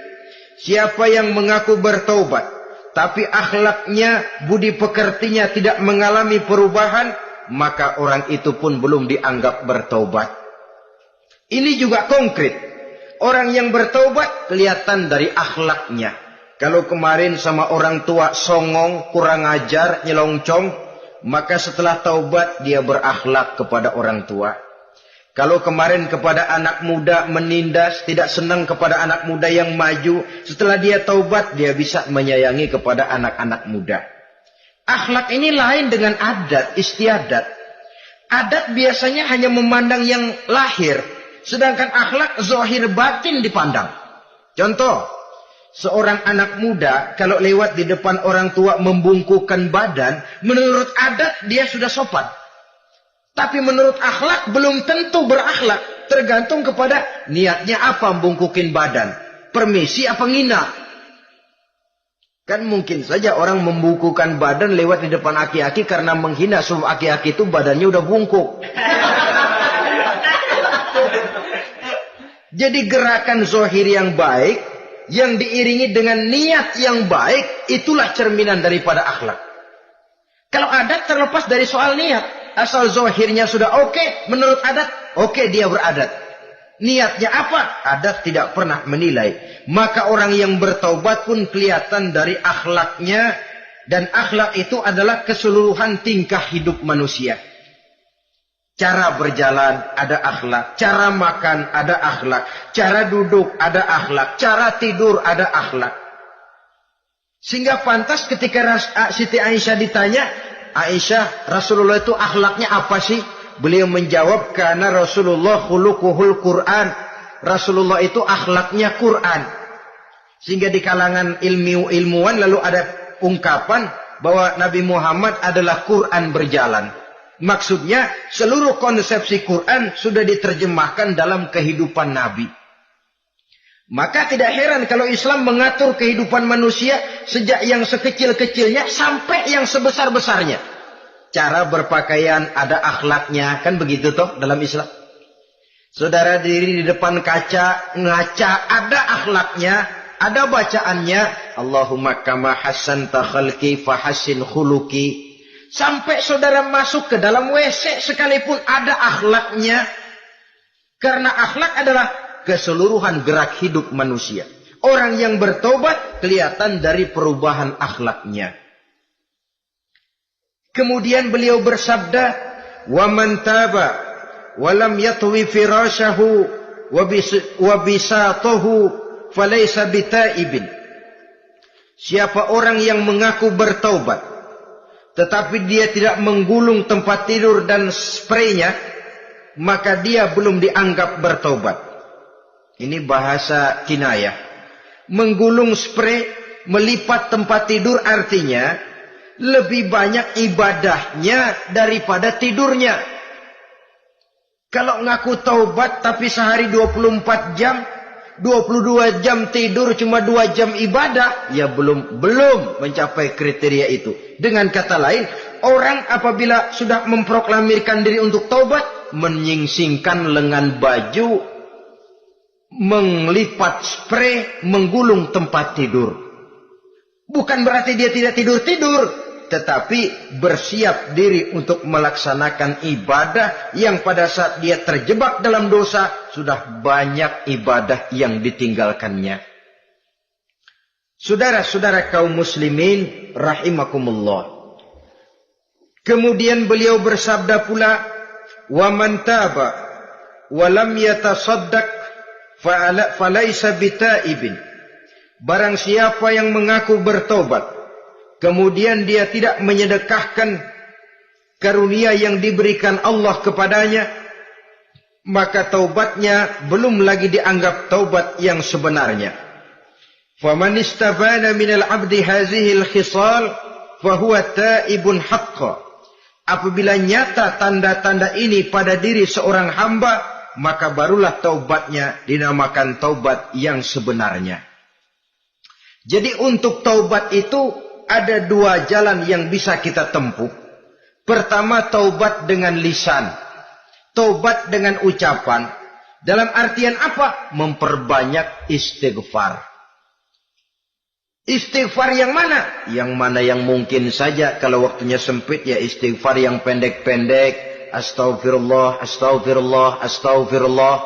Siapa yang mengaku bertaubat tapi akhlaknya, budi pekertinya tidak mengalami perubahan, maka orang itu pun belum dianggap bertaubat. Ini juga konkret. Orang yang bertaubat kelihatan dari akhlaknya. Kalau kemarin sama orang tua songong, kurang ajar, nyelongcong, maka setelah taubat dia berakhlak kepada orang tua. Kalau kemarin kepada anak muda menindas, tidak senang kepada anak muda yang maju, setelah dia taubat, dia bisa menyayangi kepada anak-anak muda. Akhlak ini lain dengan adat, istiadat. Adat biasanya hanya memandang yang lahir, sedangkan akhlak zahir batin dipandang. Contoh, seorang anak muda kalau lewat di depan orang tua membungkukkan badan, menurut adat dia sudah sopan. Tapi menurut akhlak belum tentu berakhlak. Tergantung kepada niatnya apa membungkukin badan. Permisi apa ngina. Kan mungkin saja orang membungkukan badan lewat di depan aki-aki karena menghina sebab aki-aki itu badannya udah bungkuk. Jadi gerakan zohir yang baik, yang diiringi dengan niat yang baik, itulah cerminan daripada akhlak. Kalau adat terlepas dari soal niat. Asal zohirnya sudah oke, menurut adat, oke dia beradat. Niatnya apa? Adat tidak pernah menilai. Maka orang yang bertaubat pun kelihatan dari akhlaknya. Dan akhlak itu adalah keseluruhan tingkah hidup manusia. Cara berjalan ada akhlak. Cara makan ada akhlak. Cara duduk ada akhlak. Cara tidur ada akhlak. Sehingga pantas ketika Siti Aisyah ditanya, Aisyah, Rasulullah itu akhlaknya apa sih? Beliau menjawab, karena Rasulullah khuluquhul Quran. Rasulullah itu akhlaknya Quran. Sehingga di kalangan ilmuwan lalu ada ungkapan bahwa Nabi Muhammad adalah Quran berjalan. Maksudnya seluruh konsepsi Quran sudah diterjemahkan dalam kehidupan Nabi. Maka tidak heran kalau Islam mengatur kehidupan manusia sejak yang sekecil-kecilnya sampai yang sebesar-besarnya. Cara berpakaian ada akhlaknya, kan begitu toh dalam Islam. Saudara diri di depan kaca, ngaca, ada akhlaknya, ada bacaannya. Allahumma kama hassanta khalqi fahassin khuluqi. Sampai saudara masuk ke dalam WC sekalipun ada akhlaknya. Karena akhlak adalah keseluruhan gerak hidup manusia. Orang yang bertobat kelihatan dari perubahan akhlaknya. Kemudian beliau bersabda, "Wa man taba wa lam yatwi firashahu wa bisatahu falaysa bitaibin." Siapa orang yang mengaku bertaubat tetapi dia tidak menggulung tempat tidur dan spraynya, maka dia belum dianggap bertaubat. Ini bahasa kinayah. Menggulung spray, melipat tempat tidur artinya lebih banyak ibadahnya daripada tidurnya. Kalau ngaku taubat tapi sehari 24 jam, 22 jam tidur, cuma 2 jam ibadah, ya belum mencapai kriteria itu. Dengan kata lain, orang apabila sudah memproklamirkan diri untuk taubat, menyingsingkan lengan baju, melipat spray, menggulung tempat tidur. Bukan berarti dia tidak tidur-tidur, tetapi bersiap diri untuk melaksanakan ibadah yang pada saat dia terjebak dalam dosa, sudah banyak ibadah yang ditinggalkannya. Saudara-saudara kaum muslimin rahimakumullah. Kemudian beliau bersabda pula, "Wa man taba wa lam yatasaddaq falaysa bitaibin." Barang siapa yang mengaku bertobat, kemudian dia tidak menyedekahkan karunia yang diberikan Allah kepadanya, maka taubatnya belum lagi dianggap taubat yang sebenarnya. Faman istabana minal abdi hazihil khisal fahuwa taibun haqqa. Apabila nyata tanda-tanda ini pada diri seorang hamba, maka barulah taubatnya dinamakan taubat yang sebenarnya. Jadi untuk taubat itu ada 2 jalan yang bisa kita tempuh. Pertama, taubat dengan lisan. Taubat dengan ucapan. Dalam artian apa? Memperbanyak istighfar. Istighfar yang mana? Yang mana yang mungkin saja. Kalau waktunya sempit ya istighfar yang pendek-pendek. Astaghfirullah, astaghfirullah, astaghfirullah.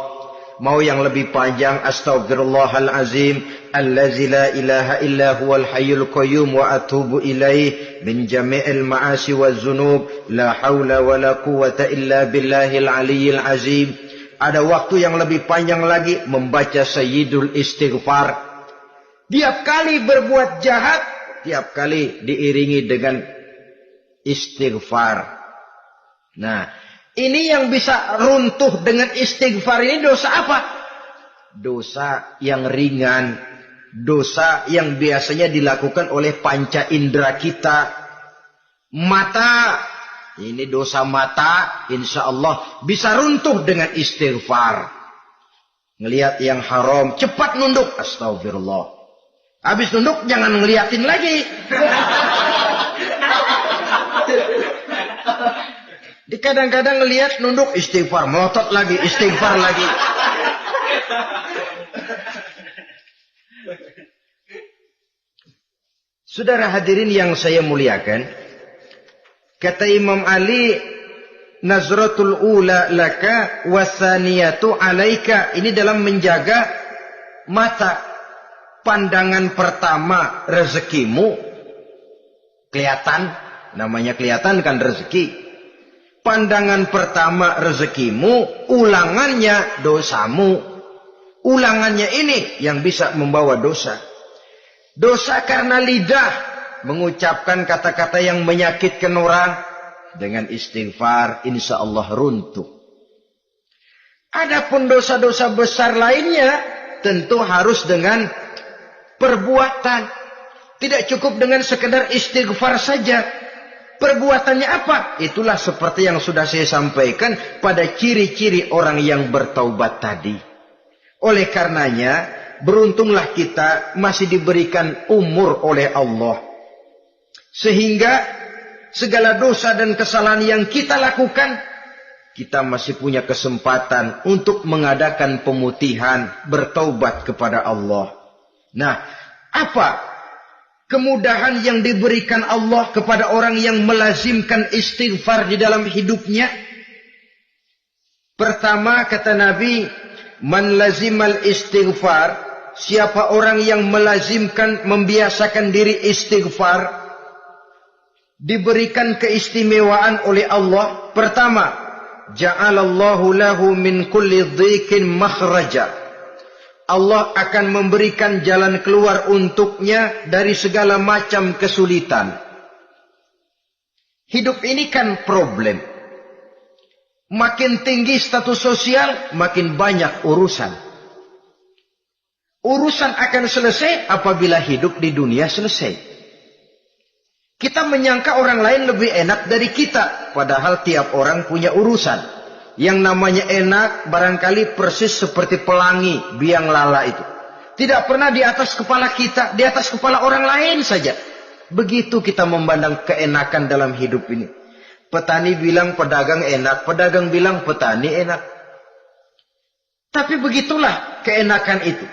Mau yang lebih panjang, astaghfirullahalazim allazi la ilaha illa huwal hayyul qayyum wa atubu ilaih min jami'il ma'asi waz zunub la haula wala quwwata illa billahil aliyyil azim. Ada waktu yang lebih panjang lagi membaca sayyidul istighfar. Tiap kali berbuat jahat, tiap kali diiringi dengan istighfar. Nah, ini yang bisa runtuh dengan istighfar ini dosa apa? Dosa yang ringan. Dosa yang biasanya dilakukan oleh panca indera kita. Mata Ini dosa mata, insya Allah bisa runtuh dengan istighfar. Ngelihat yang haram, cepat nunduk. Astagfirullah. Habis nunduk, jangan ngeliatin lagi. Di kadang-kadang ngelihat nunduk, istighfar. Melotot lagi, istighfar lagi. Saudara hadirin yang saya muliakan, kata Imam Ali, nazratul ula laka wasaniyatu alaika. Ini dalam menjaga mata. Pandangan pertama rezekimu. Kelihatan. Namanya kelihatan kan rezeki. Pandangan pertama rezekimu. Ulangannya dosamu. Ulangannya ini yang bisa membawa dosa. Dosa karena lidah. Mengucapkan kata-kata yang menyakitkan orang. Dengan istighfar, insya Allah runtuh. Adapun dosa-dosa besar lainnya, tentu harus dengan perbuatan. Tidak cukup dengan sekedar istighfar saja. Perbuatannya apa? Itulah seperti yang sudah saya sampaikan pada ciri-ciri orang yang bertaubat tadi. Oleh karenanya, beruntunglah kita masih diberikan umur oleh Allah. Sehingga segala dosa dan kesalahan yang kita lakukan, kita masih punya kesempatan untuk mengadakan pemutihan, bertaubat kepada Allah. Nah, apa kemudahan yang diberikan Allah kepada orang yang melazimkan istighfar di dalam hidupnya? Pertama, kata Nabi, man lazimal istighfar, siapa orang yang melazimkan, membiasakan diri istighfar, diberikan keistimewaan oleh Allah. Pertama, ja'alallahu lahu min kulli dhiqin makhraja. Allah akan memberikan jalan keluar untuknya dari segala macam kesulitan. Hidup ini kan problem. Makin tinggi status sosial, makin banyak urusan. Urusan akan selesai apabila hidup di dunia selesai. Kita menyangka orang lain lebih enak dari kita. Padahal tiap orang punya urusan. Yang namanya enak barangkali persis seperti pelangi biang lala itu. Tidak pernah di atas kepala kita, di atas kepala orang lain saja. Begitu kita memandang keenakan dalam hidup ini. Petani bilang pedagang enak, pedagang bilang petani enak. Tapi begitulah keenakan itu.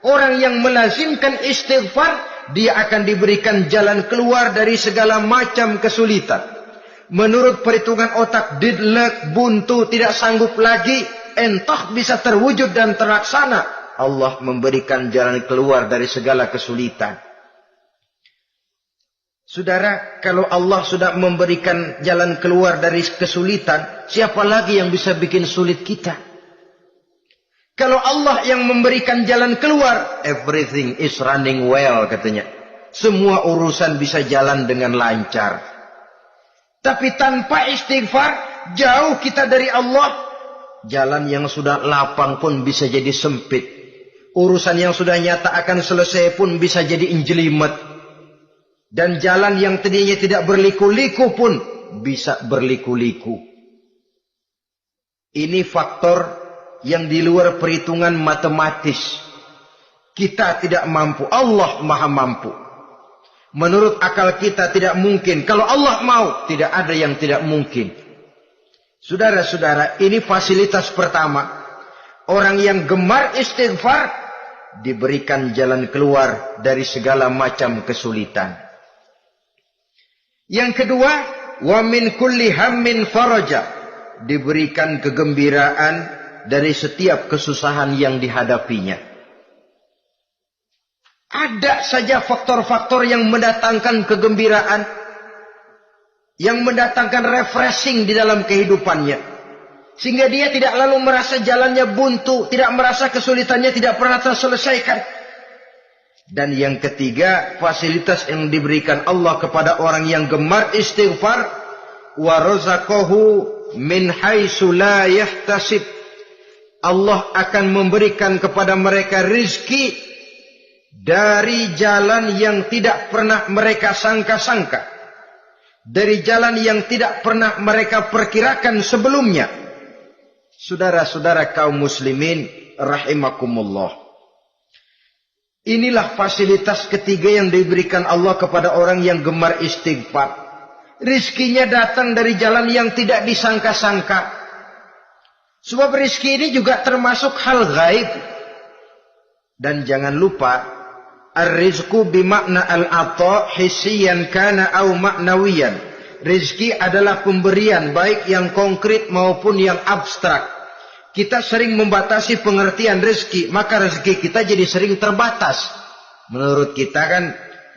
Orang yang melazimkan istighfar, dia akan diberikan jalan keluar dari segala macam kesulitan. Menurut perhitungan otak, didlek, buntu, tidak sanggup lagi, entah bisa terwujud dan terlaksana. Allah memberikan jalan keluar dari segala kesulitan. Saudara, kalau Allah sudah memberikan jalan keluar dari kesulitan, siapa lagi yang bisa bikin sulit kita? Kalau Allah yang memberikan jalan keluar, everything is running well katanya. Semua urusan bisa jalan dengan lancar. Tapi tanpa istighfar, jauh kita dari Allah. Jalan yang sudah lapang pun bisa jadi sempit. Urusan yang sudah nyata akan selesai pun bisa jadi injelimet. Dan jalan yang tadinya tidak berliku-liku pun bisa berliku-liku. Ini faktor yang di luar perhitungan matematis. Kita tidak mampu, Allah maha mampu. Menurut akal kita tidak mungkin. Kalau Allah mau, tidak ada yang tidak mungkin. Saudara-saudara, ini fasilitas pertama. Orang yang gemar istighfar, diberikan jalan keluar dari segala macam kesulitan. Yang kedua, wa min kulli hammin faraja. Diberikan kegembiraan dari setiap kesusahan yang dihadapinya. Ada saja faktor-faktor yang mendatangkan kegembiraan. Yang mendatangkan refreshing di dalam kehidupannya. Sehingga dia tidak lalu merasa jalannya buntu. Tidak merasa kesulitannya tidak pernah terselesaikan. Dan yang ketiga, fasilitas yang diberikan Allah kepada orang yang gemar istighfar. Wa razaqahu min haitsu la yahtasib. Allah akan memberikan kepada mereka rizki dari jalan yang tidak pernah mereka sangka-sangka. dari jalan yang tidak pernah mereka perkirakan sebelumnya. Saudara-saudara kaum muslimin rahimakumullah. Inilah fasilitas ketiga yang diberikan Allah kepada orang yang gemar istighfar. Rizkinya datang dari jalan yang tidak disangka-sangka. Sebab rizki ini juga termasuk hal gaib. Dan jangan lupa, ar-rizqu bimakna al-ata hissiyan kana au ma'nawiyan. Rizki adalah pemberian baik yang konkret maupun yang abstrak. Kita sering membatasi pengertian rezeki, maka rezeki kita jadi sering terbatas. Menurut kita kan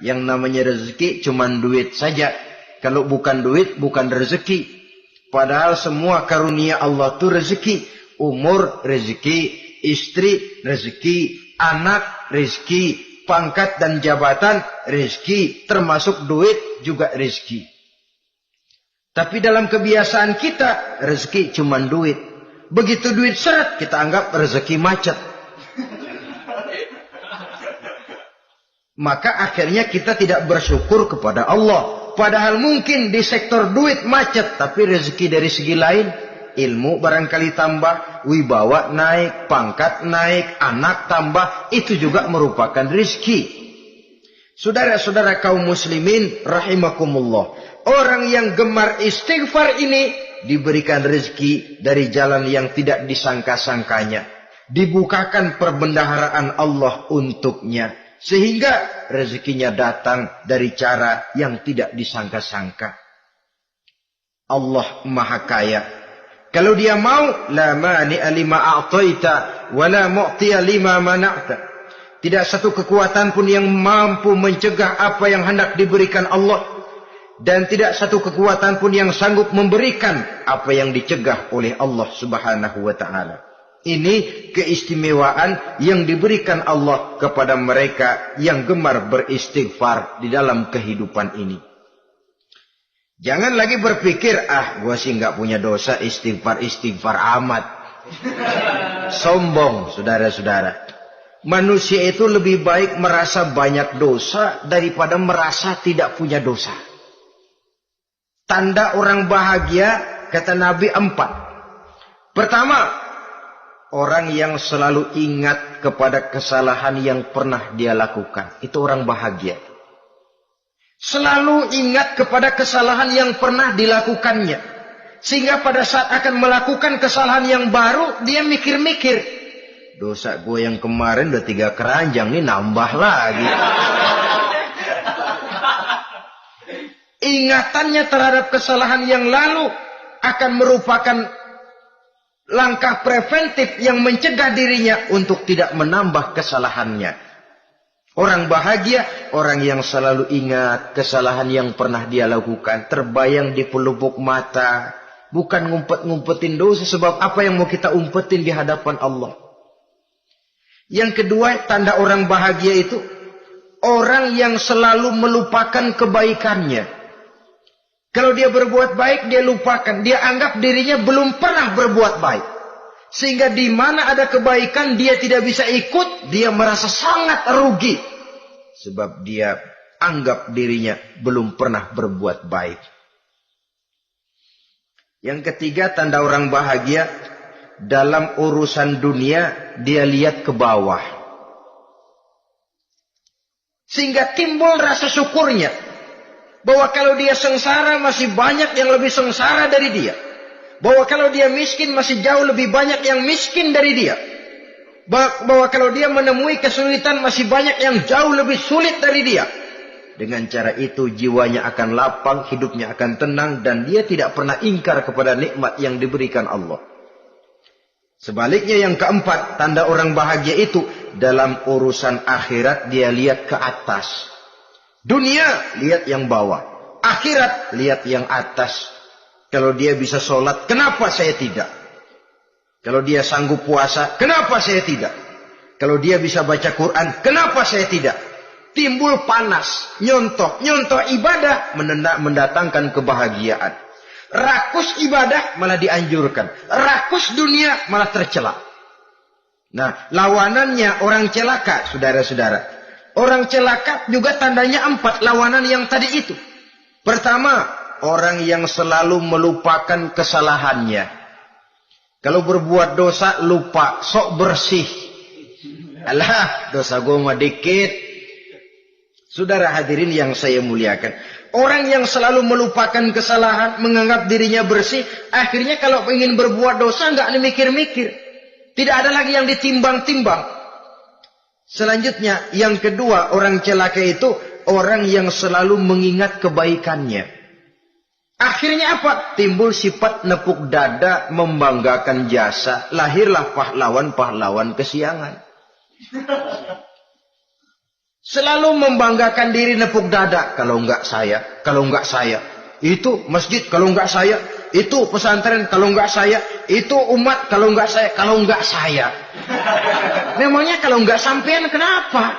yang namanya rezeki cuma duit saja. Kalau bukan duit, bukan rezeki. Padahal semua karunia Allah itu rezeki. Umur, rezeki. Istri, rezeki. Anak, rezeki. Pangkat dan jabatan, rezeki. Termasuk duit juga rezeki. Tapi dalam kebiasaan kita, rezeki cuma duit. Begitu duit seret, kita anggap rezeki macet. Maka akhirnya kita tidak bersyukur kepada Allah. Padahal mungkin di sektor duit macet, tapi rezeki dari segi lain, ilmu barangkali tambah, wibawa naik, pangkat naik, anak tambah, itu juga merupakan rezeki. Saudara-saudara kaum muslimin rahimakumullah, orang yang gemar istighfar ini diberikan rezeki dari jalan yang tidak disangka-sangkanya, dibukakan perbendaharaan Allah untuknya. Sehingga rezekinya datang dari cara yang tidak disangka-sangka. Allah Maha Kaya. Kalau dia mau, la mani'a lima a'taita wa la mu'tiya lima mana'ta. Tidak satu kekuatan pun yang mampu mencegah apa yang hendak diberikan Allah. Dan tidak satu kekuatan pun yang sanggup memberikan apa yang dicegah oleh Allah Subhanahu wa ta'ala. Ini keistimewaan yang diberikan Allah kepada mereka yang gemar beristighfar di dalam kehidupan ini. Jangan lagi berpikir, gua sih nggak punya dosa, istighfar amat. Sombong, saudara-saudara. Manusia itu lebih baik merasa banyak dosa daripada merasa tidak punya dosa. Tanda orang bahagia, kata Nabi 4. Pertama, orang yang selalu ingat kepada kesalahan yang pernah dia lakukan. Itu orang bahagia. Selalu ingat kepada kesalahan yang pernah dilakukannya. Sehingga pada saat akan melakukan kesalahan yang baru, dia mikir-mikir. Dosa gue yang kemarin udah 3 keranjang, nih nambah lagi. Ingatannya terhadap kesalahan yang lalu akan merupakan langkah preventif yang mencegah dirinya untuk tidak menambah kesalahannya. Orang bahagia, orang yang selalu ingat kesalahan yang pernah dia lakukan, terbayang di pelupuk mata, bukan ngumpet-ngumpetin dosa, sebab apa yang mau kita umpetin di hadapan Allah. Yang kedua, tanda orang bahagia itu orang yang selalu melupakan kebaikannya. Kalau dia berbuat baik, dia lupakan. Dia anggap dirinya belum pernah berbuat baik. Sehingga di mana ada kebaikan, dia tidak bisa ikut. Dia merasa sangat rugi. Sebab dia anggap dirinya belum pernah berbuat baik. Yang ketiga, tanda orang bahagia. Dalam urusan dunia, dia lihat ke bawah. Sehingga timbul rasa syukurnya. Bahwa kalau dia sengsara masih banyak yang lebih sengsara dari dia. Bahwa kalau dia miskin masih jauh lebih banyak yang miskin dari dia. Bahwa kalau dia menemui kesulitan masih banyak yang jauh lebih sulit dari dia. Dengan cara itu jiwanya akan lapang, hidupnya akan tenang, dan dia tidak pernah ingkar kepada nikmat yang diberikan Allah. Sebaliknya yang keempat, tanda orang bahagia itu dalam urusan akhirat dia lihat ke atas. Dunia, lihat yang bawah. Akhirat, lihat yang atas. Kalau dia bisa sholat, kenapa saya tidak? Kalau dia sanggup puasa, kenapa saya tidak? Kalau dia bisa baca Quran, kenapa saya tidak? Timbul panas, nyontoh ibadah, mendatangkan kebahagiaan. Rakus ibadah, malah dianjurkan. Rakus dunia, malah tercela. Nah, lawanannya orang celaka, saudara-saudara. Orang celaka juga tandanya 4 lawanan yang tadi itu. Pertama, orang yang selalu melupakan kesalahannya. Kalau berbuat dosa lupa, sok bersih. Alah, dosa gue mah dikit. Saudara hadirin yang saya muliakan, orang yang selalu melupakan kesalahan, menganggap dirinya bersih, akhirnya kalau ingin berbuat dosa nggak mikir-mikir. Tidak ada lagi yang ditimbang-timbang. Selanjutnya, yang kedua, orang celaka itu orang yang selalu mengingat kebaikannya. Akhirnya apa? Timbul sifat nepuk dada, membanggakan jasa. Lahirlah pahlawan-pahlawan kesiangan. Selalu membanggakan diri, nepuk dada. Kalau enggak saya, kalau enggak saya. Itu masjid, kalau enggak saya. Itu pesantren, kalau enggak saya. Itu umat, kalau enggak saya. Kalau enggak saya. Memangnya kalau enggak sampean kenapa?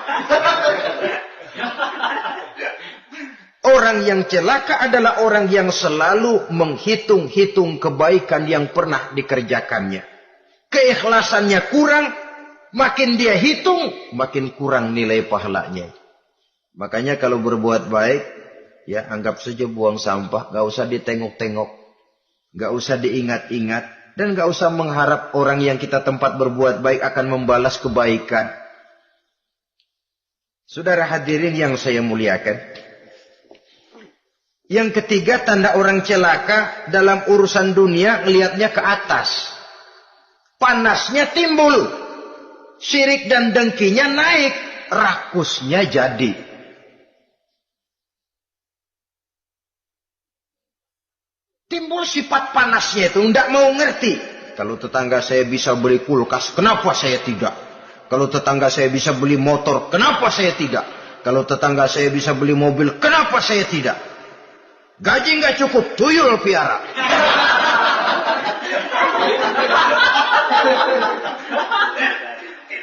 Orang yang celaka adalah orang yang selalu menghitung-hitung kebaikan yang pernah dikerjakannya. Keikhlasannya kurang, makin dia hitung, makin kurang nilai pahalanya. Makanya kalau berbuat baik, ya anggap saja buang sampah, gak usah ditengok-tengok, gak usah diingat-ingat, dan gak usah mengharap orang yang kita tempat berbuat baik akan membalas kebaikan. Saudara hadirin yang saya muliakan, yang ketiga tanda orang celaka dalam urusan dunia, ngelihatnya ke atas. Panasnya timbul. Syirik dan dengkinya naik. Rakusnya jadi. Timbul sifat panasnya itu. Tidak mau ngerti. Kalau tetangga saya bisa beli kulkas, kenapa saya tidak? Kalau tetangga saya bisa beli motor, kenapa saya tidak? Kalau tetangga saya bisa beli mobil, kenapa saya tidak? Gaji nggak cukup, tuyul piara.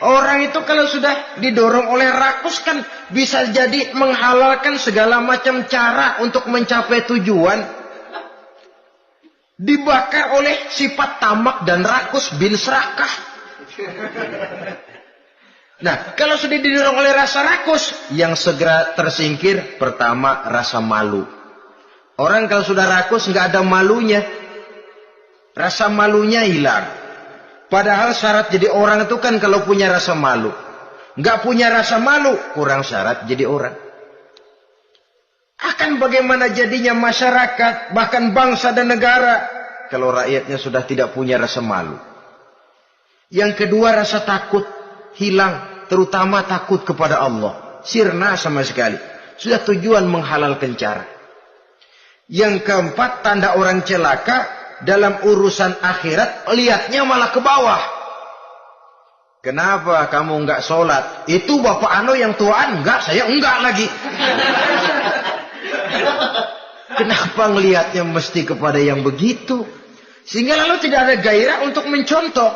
Orang itu kalau sudah didorong oleh rakus kan bisa jadi menghalalkan segala macam cara untuk mencapai tujuan. Dibakar oleh sifat tamak dan rakus bin serakah. Nah, kalau sudah didorong oleh rasa rakus, yang segera tersingkir pertama rasa malu. Orang kalau sudah rakus nggak ada malunya, rasa malunya hilang. Padahal syarat jadi orang itu kan kalau punya rasa malu. Nggak punya rasa malu, kurang syarat jadi orang. Akan bagaimana jadinya masyarakat, bahkan bangsa dan negara, kalau rakyatnya sudah tidak punya rasa malu. Yang kedua rasa takut hilang, terutama takut kepada Allah. Sirna sama sekali. Sudah tujuan menghalalkan cara. Yang keempat, tanda orang celaka dalam urusan akhirat, lihatnya malah ke bawah. Kenapa kamu enggak sholat? Itu bapak anu yang tuaan, enggak, saya enggak lagi. Kenapa ngelihatnya mesti kepada yang begitu? Sehingga lalu tidak ada gairah untuk mencontoh.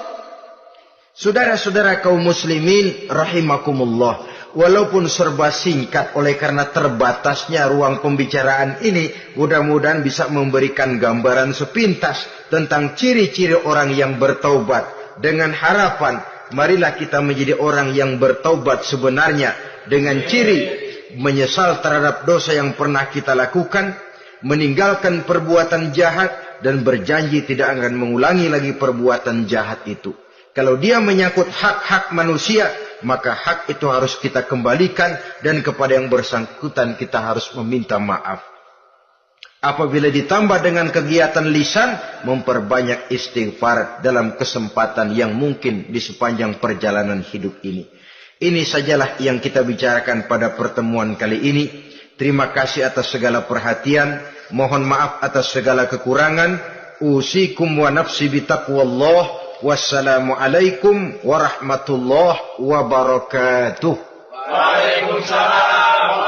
Saudara-saudara kaum muslimin rahimakumullah. Walaupun serba singkat oleh karena terbatasnya ruang pembicaraan ini, mudah-mudahan bisa memberikan gambaran sepintas tentang ciri-ciri orang yang bertaubat. Dengan harapan, marilah kita menjadi orang yang bertaubat sebenarnya. Dengan ciri menyesal terhadap dosa yang pernah kita lakukan, meninggalkan perbuatan jahat, dan berjanji tidak akan mengulangi lagi perbuatan jahat itu. Kalau dia menyangkut hak-hak manusia, maka hak itu harus kita kembalikan, dan kepada yang bersangkutan kita harus meminta maaf. Apabila ditambah dengan kegiatan lisan, memperbanyak istighfar dalam kesempatan yang mungkin di sepanjang perjalanan hidup ini. Ini sajalah yang kita bicarakan pada pertemuan kali ini. Terima kasih atas segala perhatian. Mohon maaf atas segala kekurangan. Usikum wa nafsi bitaqwallah. Wassalamualaikum warahmatullahi wabarakatuh. Waalaikumsalam.